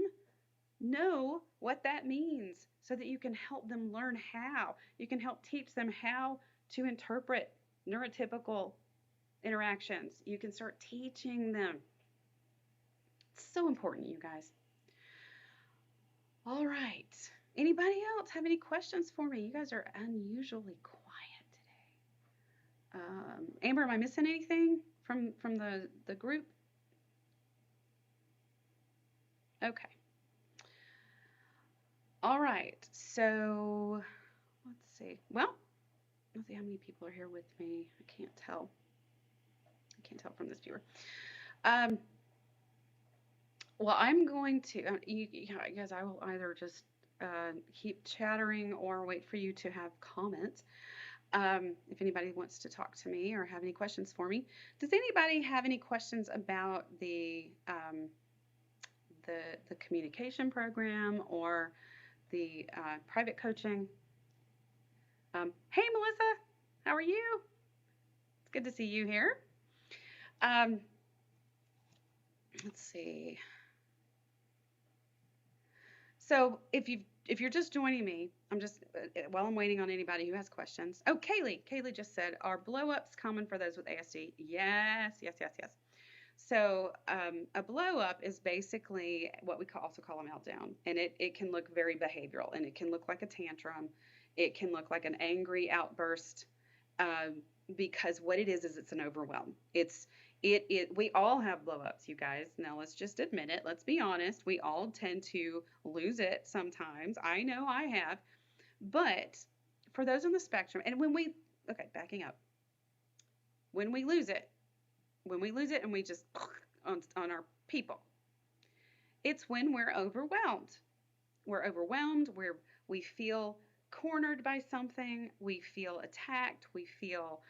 [SPEAKER 1] know what that means so that you can help them learn how. You can help teach them how to interpret neurotypical interactions. You can start teaching them. It's so important, you guys. All right. Anybody else have any questions for me? You guys are unusually quiet today. Amber, am I missing anything from the group? Okay. All right. So let's see. Well, let's see how many people are here with me. I can't tell. I can't tell from this viewer. Well, I'm going to, I guess I will either just keep chattering or wait for you to have comments. If anybody wants to talk to me or have any questions for me. Does anybody have any questions about the communication program or the private coaching? Hey, Melissa, how are you? It's good to see you here. Let's see. So if you're just joining me, while I'm waiting on anybody who has questions. Oh, Kaylee just said, are blow-ups common for those with ASD? Yes. So a blow-up is basically what we also call a meltdown, and it can look very behavioral, and it can look like a tantrum. It can look like an angry outburst, because what it is it's an overwhelm. We all have blow-ups, you guys. Now let's just admit it. Let's be honest. We all tend to lose it sometimes. I know I have. But for those on the spectrum, and backing up. When we lose it and we just on our people, it's when we're overwhelmed. We're overwhelmed, we feel cornered by something, we feel attacked, we feel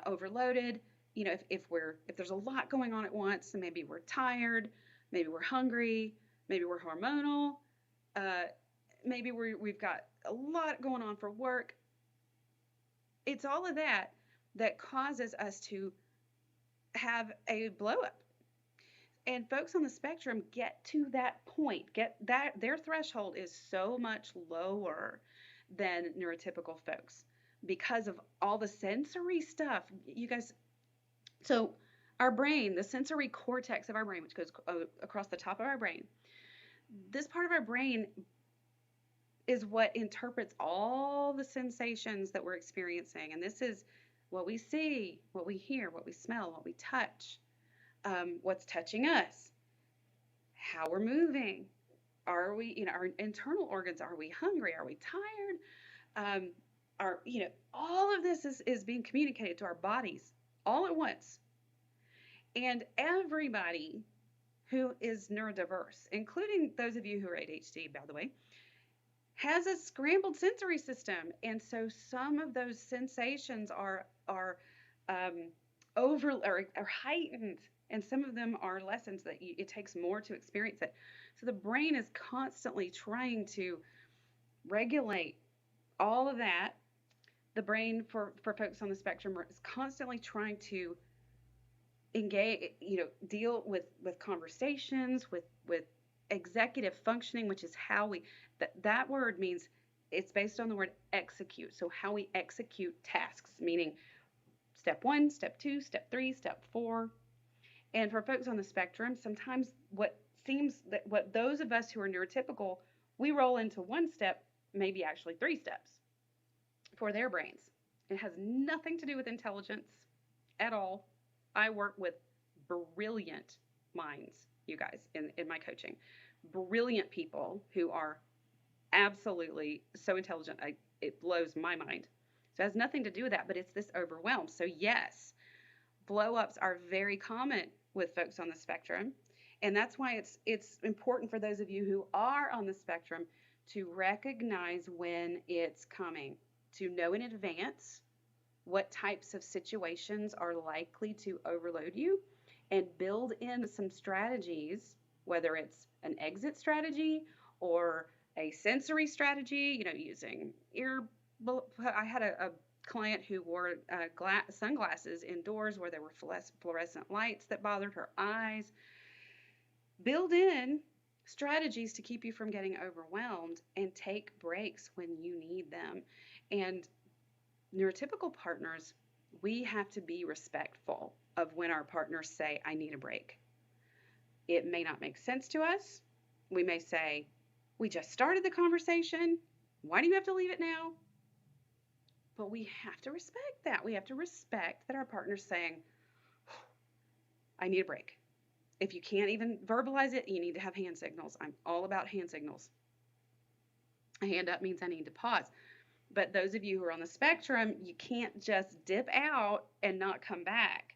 [SPEAKER 1] overloaded. You know, if there's a lot going on at once, and maybe we're tired, maybe we're hungry, maybe we're hormonal, maybe we've got a lot going on for work. It's all of that causes us to have a blow up. And folks on the spectrum get to that point, their threshold is so much lower than neurotypical folks because of all the sensory stuff. You guys, so our brain, the sensory cortex of our brain, which goes across the top of our brain, this part of our brain is what interprets all the sensations that we're experiencing. And this is what we see, what we hear, what we smell, what we touch, what's touching us, how we're moving. Are we, our internal organs, are we hungry? Are we tired? All of this is being communicated to our bodies all at once. And everybody who is neurodiverse, including those of you who are ADHD, by the way, has a scrambled sensory system. And so some of those sensations are heightened, and some of them are lessons that it takes more to experience it. So the brain is constantly trying to regulate all of that. The brain for folks on the spectrum is constantly trying to engage, deal with conversations, with executive functioning, which is how that word means, it's based on the word execute. So how we execute tasks, meaning step 1, step 2, step 3, step 4. And for folks on the spectrum, sometimes what those of us who are neurotypical, we roll into 1 step, maybe actually 3 steps for their brains. It has nothing to do with intelligence at all. I work with brilliant minds, you guys, in my coaching. Brilliant people who are absolutely so intelligent, it blows my mind. So it has nothing to do with that, but it's this overwhelm. So yes, blow-ups are very common with folks on the spectrum. And that's why it's important for those of you who are on the spectrum to recognize when it's coming, to know in advance what types of situations are likely to overload you, and build in some strategies, whether it's an exit strategy or a sensory strategy, using ear. I had a client who wore sunglasses indoors where there were fluorescent lights that bothered her eyes. Build in strategies to keep you from getting overwhelmed and take breaks when you need them. And neurotypical partners, we have to be respectful of when our partners say, I need a break. It may not make sense to us. We may say, we just started the conversation. Why do you have to leave it now? But we have to respect that. We have to respect that our partner's saying, I need a break. If you can't even verbalize it, you need to have hand signals. I'm all about hand signals. A hand up means I need to pause. But those of you who are on the spectrum, you can't just dip out and not come back.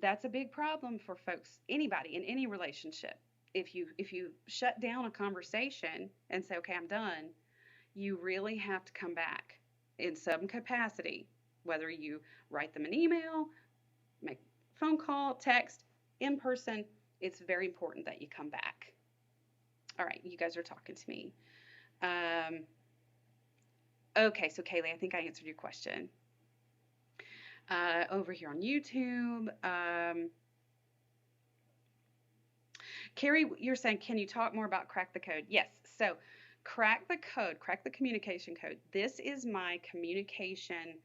[SPEAKER 1] That's a big problem for folks, anybody in any relationship. If you shut down a conversation and say, okay, I'm done, you really have to come back in some capacity, whether you write them an email, make a phone call, text, in person. It's very important that you come back. All right, you guys are talking to me. Okay, so Kaylee, I think I answered your question. Over here on YouTube, Carrie, you're saying, can you talk more about Crack the Code? Yes. So Crack the Code, Crack the Communication Code. This is my communication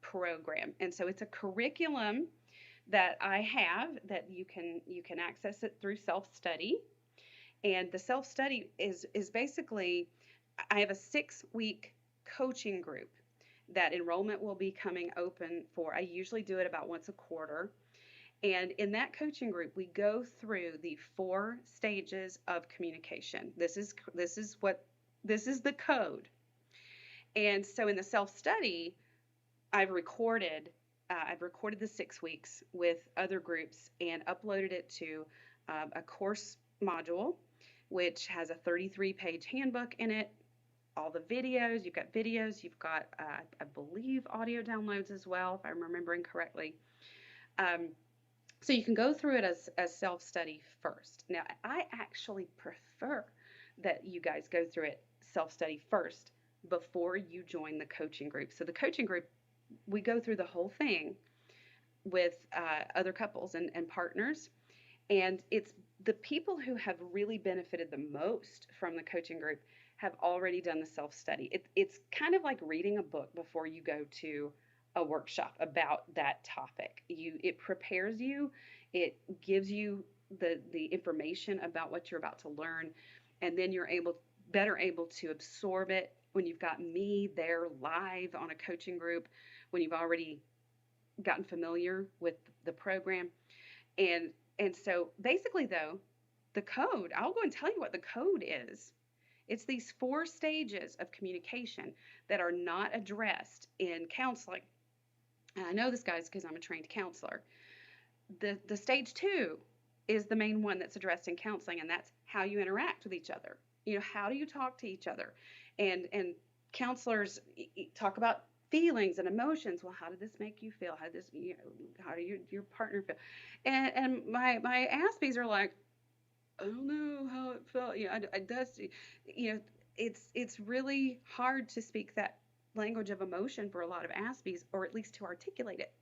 [SPEAKER 1] program. And so it's a curriculum that I have that you can access it through self-study. And the self-study is basically, I have a 6-week coaching group that enrollment will be coming open for. I usually do it about once a quarter. And in that coaching group, we go through the 4 stages of communication. This is the code. And so in the self-study, I've recorded the 6 weeks with other groups and uploaded it to a course module, which has a 33-page handbook in it. All the videos, you've got, I believe, audio downloads as well, if I'm remembering correctly. So you can go through it as self-study first. Now, I actually prefer that you guys go through it self-study first before you join the coaching group. So the coaching group, we go through the whole thing with other couples and partners. And it's the people who have really benefited the most from the coaching group have already done the self-study. It's kind of like reading a book before you go to a workshop about that topic. It prepares you, it gives you the information about what you're about to learn, and then you're better able to absorb it when you've got me there live on a coaching group, when you've already gotten familiar with the program. And so basically, though, the code, I'll go and tell you what the code is. It's these 4 stages of communication that are not addressed in counseling. And I know this, guys, because I'm a trained counselor. The stage 2 is the main one that's addressed in counseling, and that's how you interact with each other. How do you talk to each other? And counselors talk about feelings and emotions. Well, how did this make you feel? How do your partner feel? And my Aspies are like, I don't know how it felt. It's really hard to speak that language of emotion for a lot of Aspies, or at least to articulate it.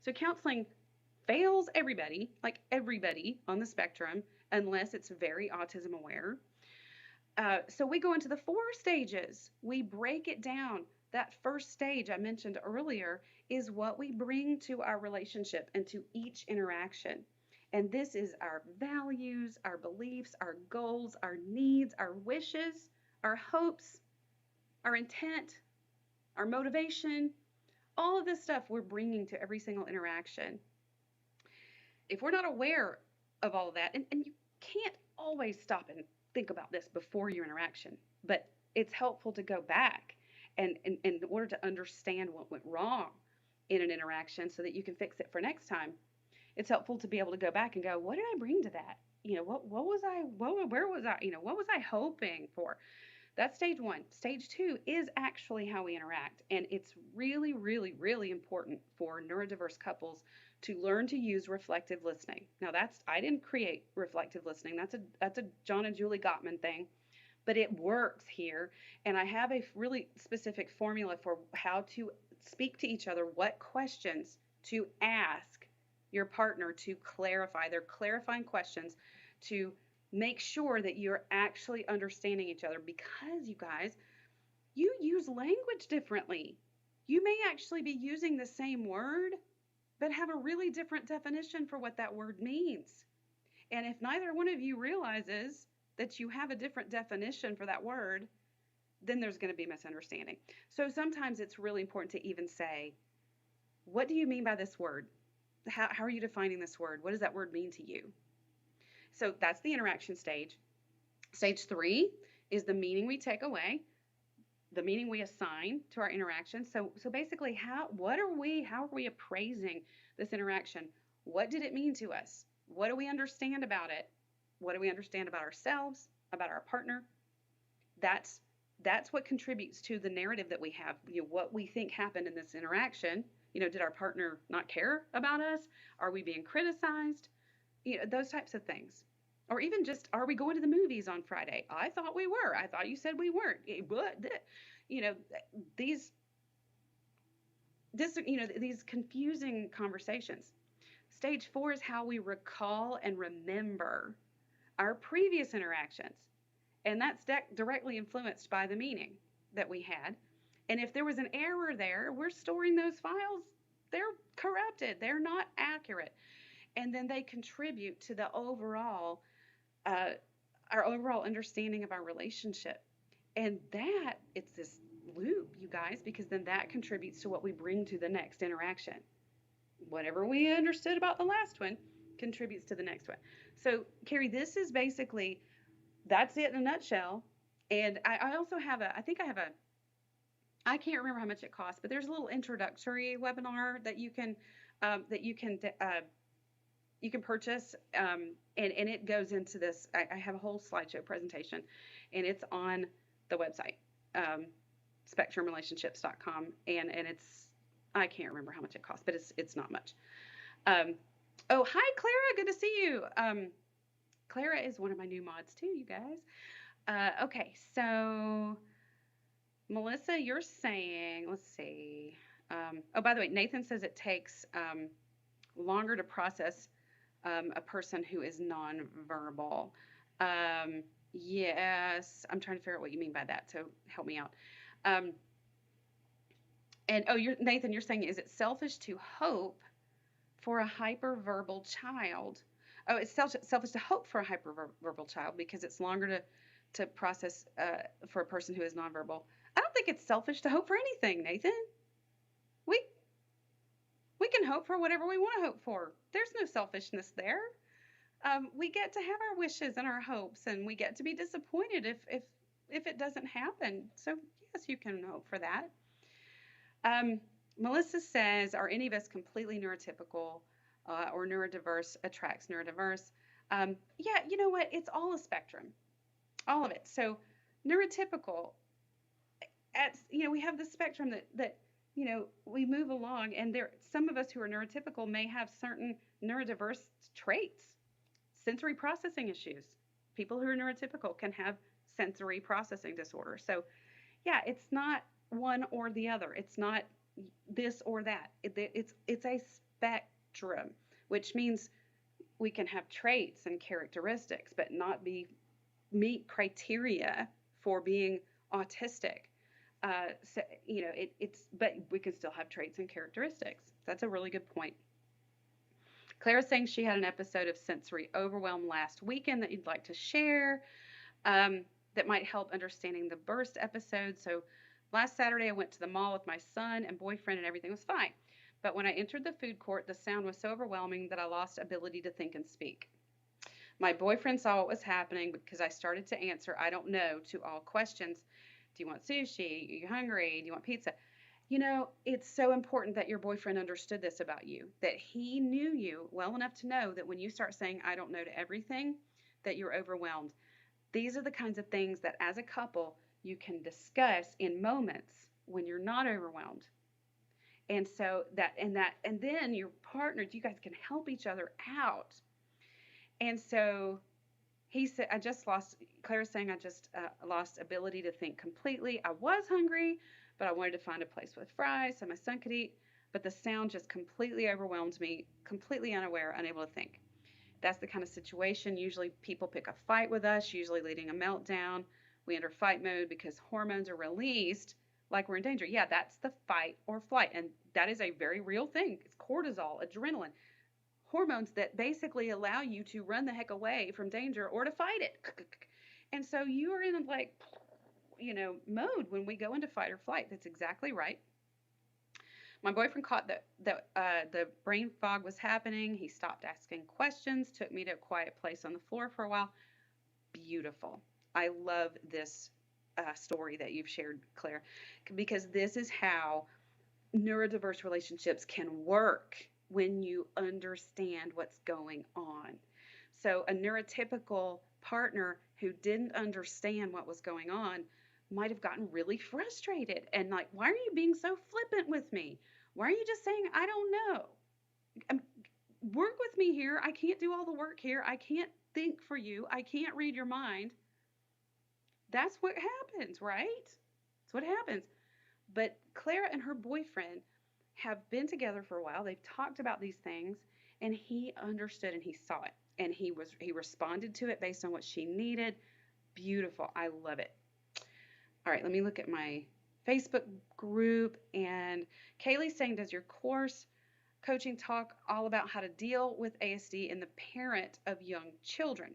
[SPEAKER 1] So counseling fails everybody, like everybody on the spectrum, unless it's very autism aware. So we go into the 4 stages. We break it down. That first stage I mentioned earlier is what we bring to our relationship and to each interaction. And this is our values, our beliefs, our goals, our needs, our wishes, our hopes, our intent, our motivation, all of this stuff we're bringing to every single interaction. If we're not aware of all of that, and you can't always stop and think about this before your interaction, but it's helpful to go back and in order to understand what went wrong in an interaction so that you can fix it for next time. It's helpful to be able to go back and go, what did I bring to that? Where was I, what was I hoping for? That's stage one. Stage two is actually how we interact. And it's really, really, really important for neurodiverse couples to learn to use reflective listening. Now I didn't create reflective listening. That's a John and Julie Gottman thing, but it works here. And I have a really specific formula for how to speak to each other, what questions to ask your partner to clarify. They're clarifying questions to make sure that you're actually understanding each other, because you guys, you use language differently. You may actually be using the same word, but have a really different definition for what that word means. And if neither one of you realizes that you have a different definition for that word, then there's going to be misunderstanding. So sometimes it's really important to even say, what do you mean by this word? How are you defining this word? What does that word mean to you? So that's the interaction stage. Stage three is the meaning we take away, the meaning we assign to our interaction. So basically, how are we appraising this interaction? What did it mean to us? What do we understand about it? What do we understand about ourselves, about our partner? That's what contributes to the narrative that we have. What we think happened in this interaction. Did our partner not care about us? Are we being criticized? Those types of things. Or even just, are we going to the movies on Friday? I thought we were. I thought you said we weren't. What? These these confusing conversations. Stage four is how we recall and remember our previous interactions. And that's directly influenced by the meaning that we had. And if there was an error there, we're storing those files. They're corrupted. They're not accurate. And then they contribute to the overall, our overall understanding of our relationship. And it's this loop, you guys, because then that contributes to what we bring to the next interaction. Whatever we understood about the last one contributes to the next one. So, Carrie, this is basically, that's it in a nutshell. And I also have I can't remember how much it costs, but there's a little introductory webinar that you can purchase, and it goes into this. I have a whole slideshow presentation, and it's on the website, spectrumrelationships.com, and it's, I can't remember how much it costs, but it's not much. Oh, hi, Clara. Good to see you. Clara is one of my new mods too, you guys. Okay, so Melissa, you're saying, let's see. Oh, by the way, Nathan says it takes longer to process a person who is nonverbal. Yes, I'm trying to figure out what you mean by that, so help me out. And oh, Nathan, you're saying, is it selfish to hope for a hyperverbal child? Oh, it's selfish to hope for a hyperverbal child because it's longer to process for a person who is nonverbal. I don't think it's selfish to hope for anything, Nathan. We can hope for whatever we want to hope for. There's no selfishness there. We get to have our wishes and our hopes, and we get to be disappointed if it doesn't happen. So yes, you can hope for that. Melissa says, are any of us completely neurotypical or neurodiverse attracts neurodiverse? Yeah, you know what? It's all a spectrum, all of it. So neurotypical, we have the spectrum that we move along, and some of us who are neurotypical may have certain neurodiverse traits, sensory processing issues. People who are neurotypical can have sensory processing disorder. So yeah, it's not one or the other. It's not this or that. It's a spectrum, which means we can have traits and characteristics, but not meet criteria for being autistic. So but we can still have traits and characteristics. That's a really good point. Clara's saying she had an episode of sensory overwhelm last weekend that you'd like to share, that might help understanding the burst episode. So last Saturday I went to the mall with my son and boyfriend and everything was fine. But when I entered the food court, the sound was so overwhelming that I lost ability to think and speak. My boyfriend saw what was happening because I started to answer I don't know to all questions. Do you want sushi? Are you hungry? Do you want pizza? It's so important that your boyfriend understood this about you, that he knew you well enough to know that when you start saying I don't know to everything, that you're overwhelmed. These are the kinds of things that as a couple you can discuss in moments when you're not overwhelmed. And so and then your partners, you guys can help each other out. And so he said, I just lost, Claire's saying, I just lost ability to think completely. I was hungry, but I wanted to find a place with fries so my son could eat. But the sound just completely overwhelmed me, completely unaware, unable to think. That's the kind of situation. Usually people pick a fight with us, usually leading a meltdown. We enter fight mode because hormones are released like we're in danger. Yeah, that's the fight or flight. And that is a very real thing. It's cortisol, adrenaline, hormones that basically allow you to run the heck away from danger or to fight it. And so you are in like, mode when we go into fight or flight. That's exactly right. My boyfriend caught that the brain fog was happening. He stopped asking questions, took me to a quiet place on the floor for a while. Beautiful. I love this story that you've shared, Claire, because this is how neurodiverse relationships can work when you understand what's going on. So, a neurotypical partner who didn't understand what was going on might have gotten really frustrated and like, why are you being so flippant with me? Why are you just saying, I don't know? Work with me here. I can't do all the work here. I can't think for you. I can't read your mind. That's what happens, right? That's what happens. But Clara and her boyfriend have been together for a while. They've talked about these things, and he understood and he saw it, and he responded to it based on what she needed. Beautiful. I love it. All right, let me look at my Facebook group. And Kaylee's saying, does your course coaching talk all about how to deal with ASD in the parent of young children?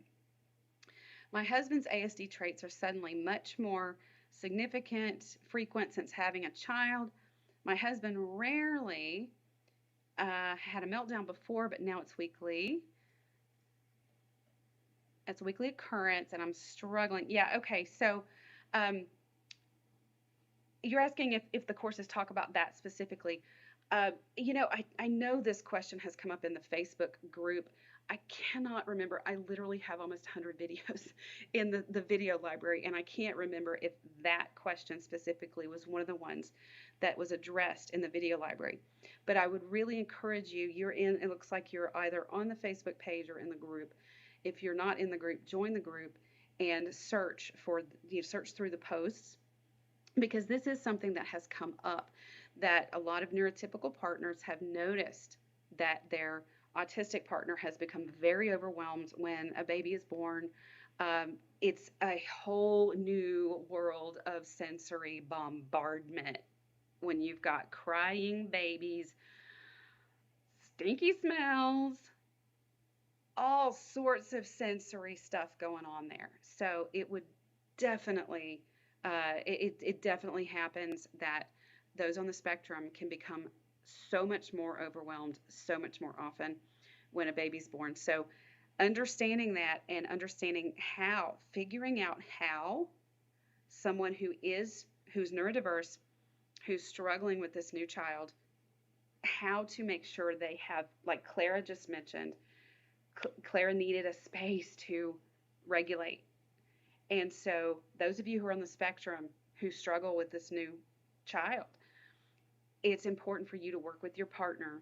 [SPEAKER 1] My husband's ASD traits are suddenly much more significant, frequent since having a child. My husband rarely had a meltdown before, but now it's weekly. It's a weekly occurrence, and I'm struggling. Yeah, okay. So you're asking if the courses talk about that specifically. I know this question has come up in the Facebook group. I cannot remember. I literally have almost 100 videos in the video library, and I can't remember if that question specifically was one of the ones that was addressed in the video library. But I would really encourage you, it looks like you're either on the Facebook page or in the group. If you're not in the group, join the group and search through the posts, because this is something that has come up, that a lot of neurotypical partners have noticed that their autistic partner has become very overwhelmed when a baby is born. It's a whole new world of sensory bombardment when you've got crying babies, stinky smells, all sorts of sensory stuff going on there. So it would definitely, it definitely happens that those on the spectrum can become so much more overwhelmed so much more often when a baby's born. So understanding that and figuring out how someone who's neurodiverse, who's struggling with this new child, how to make sure they have, like Clara just mentioned, Clara needed a space to regulate. And so those of you who are on the spectrum who struggle with this new child, it's important for you to work with your partner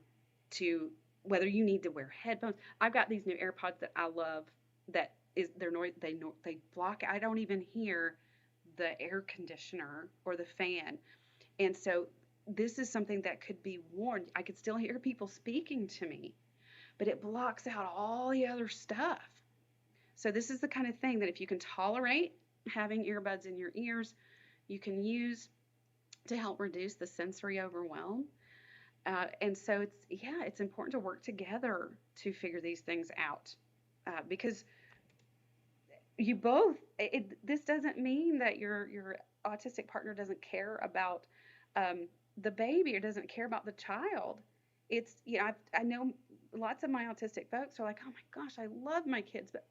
[SPEAKER 1] to, whether you need to wear headphones. I've got these new AirPods that I love that they block. I don't even hear the air conditioner or the fan. And so this is something that could be worn. I could still hear people speaking to me, but it blocks out all the other stuff. So this is the kind of thing that if you can tolerate having earbuds in your ears, you can use to help reduce the sensory overwhelm. And so it's important to work together to figure these things out, because you both, this doesn't mean that your autistic partner doesn't care about the baby or doesn't care about the child. It's, I know lots of my autistic folks are like, oh my gosh, I love my kids, but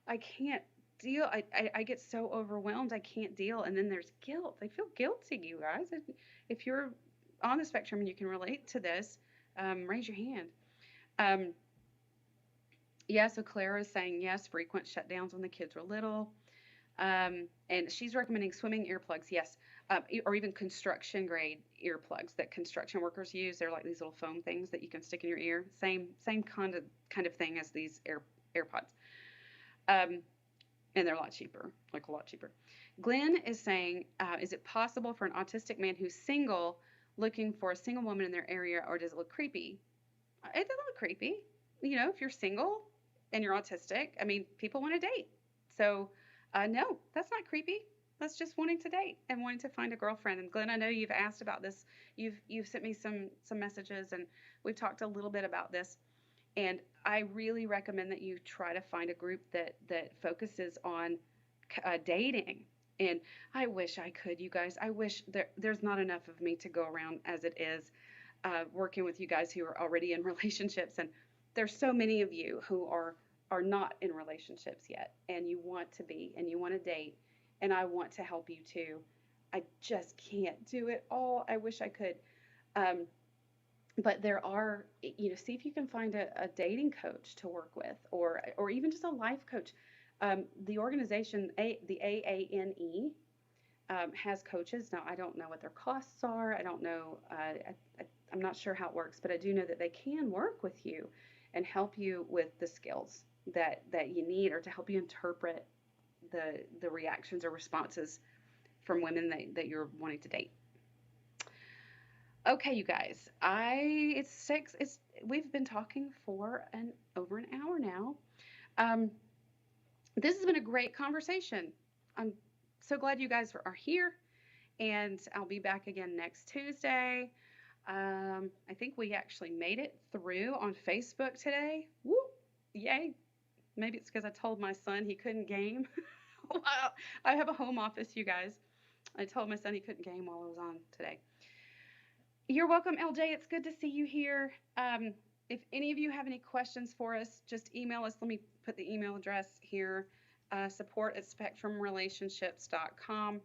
[SPEAKER 1] I can't deal. I get so overwhelmed. I can't deal. And then there's guilt. They feel guilty, you guys. If you're on the spectrum and you can relate to this, raise your hand. Yeah, so Clara is saying yes, frequent shutdowns when the kids were little. And she's recommending swimming earplugs, yes, or even construction grade earplugs that construction workers use. They're like these little foam things that you can stick in your ear. Same kind of thing as these AirPods. Um, and they're a lot cheaper, like a lot cheaper. Glenn is saying, is it possible for an autistic man who's single looking for a single woman in their area, or does it look creepy? It doesn't look creepy. You know, if you're single and you're autistic, I mean, people want to date. So, no, that's not creepy. That's just wanting to date and wanting to find a girlfriend. And Glenn, I know you've asked about this. You've sent me some messages, and we've talked a little bit about this. And I really recommend that you try to find a group that focuses on dating. And I wish I could, you guys. I wish there's not enough of me to go around as it is, working with you guys who are already in relationships. And there's so many of you who are not in relationships yet, and you want to be, and you want to date, and I want to help you too. I just can't do it all. I wish I could. Um, but there are, see if you can find a dating coach to work with, or even just a life coach. The organization, the AANE, has coaches. Now, I don't know what their costs are. I don't know. I'm not sure how it works, but I do know that they can work with you and help you with the skills that you need, or to help you interpret the reactions or responses from women that you're wanting to date. Okay, you guys. It's 6. We've been talking for over an hour now. Um, this has been a great conversation. I'm so glad you guys are here, and I'll be back again next Tuesday. I think we actually made it through on Facebook today. Woo! Yay! Maybe it's because I told my son he couldn't game. I have a home office, you guys. I told my son he couldn't game while I was on today. You're welcome, LJ. It's good to see you here. If any of you have any questions for us, just email us. Let me put the email address here, support@spectrumrelationships.com.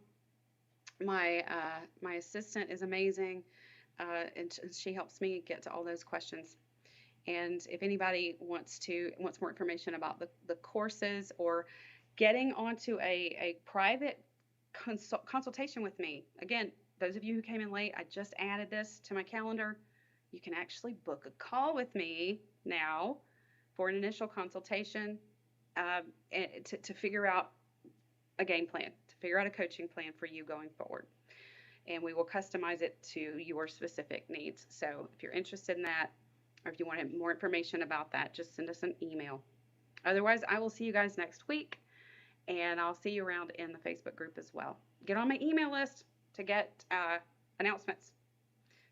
[SPEAKER 1] My assistant is amazing, and she helps me get to all those questions. And if anybody wants more information about the courses, or getting onto a private consultation with me, again, those of you who came in late, I just added this to my calendar. You can actually book a call with me now for an initial consultation, to figure out a game plan, to figure out a coaching plan for you going forward. And we will customize it to your specific needs. So if you're interested in that, or if you want more information about that, just send us an email. Otherwise, I will see you guys next week, and I'll see you around in the Facebook group as well. Get on my email list to get announcements.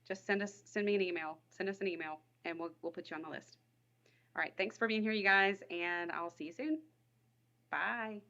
[SPEAKER 1] Just send me an email. Send us an email, and we'll put you on the list. All right, thanks for being here, you guys, and I'll see you soon. Bye.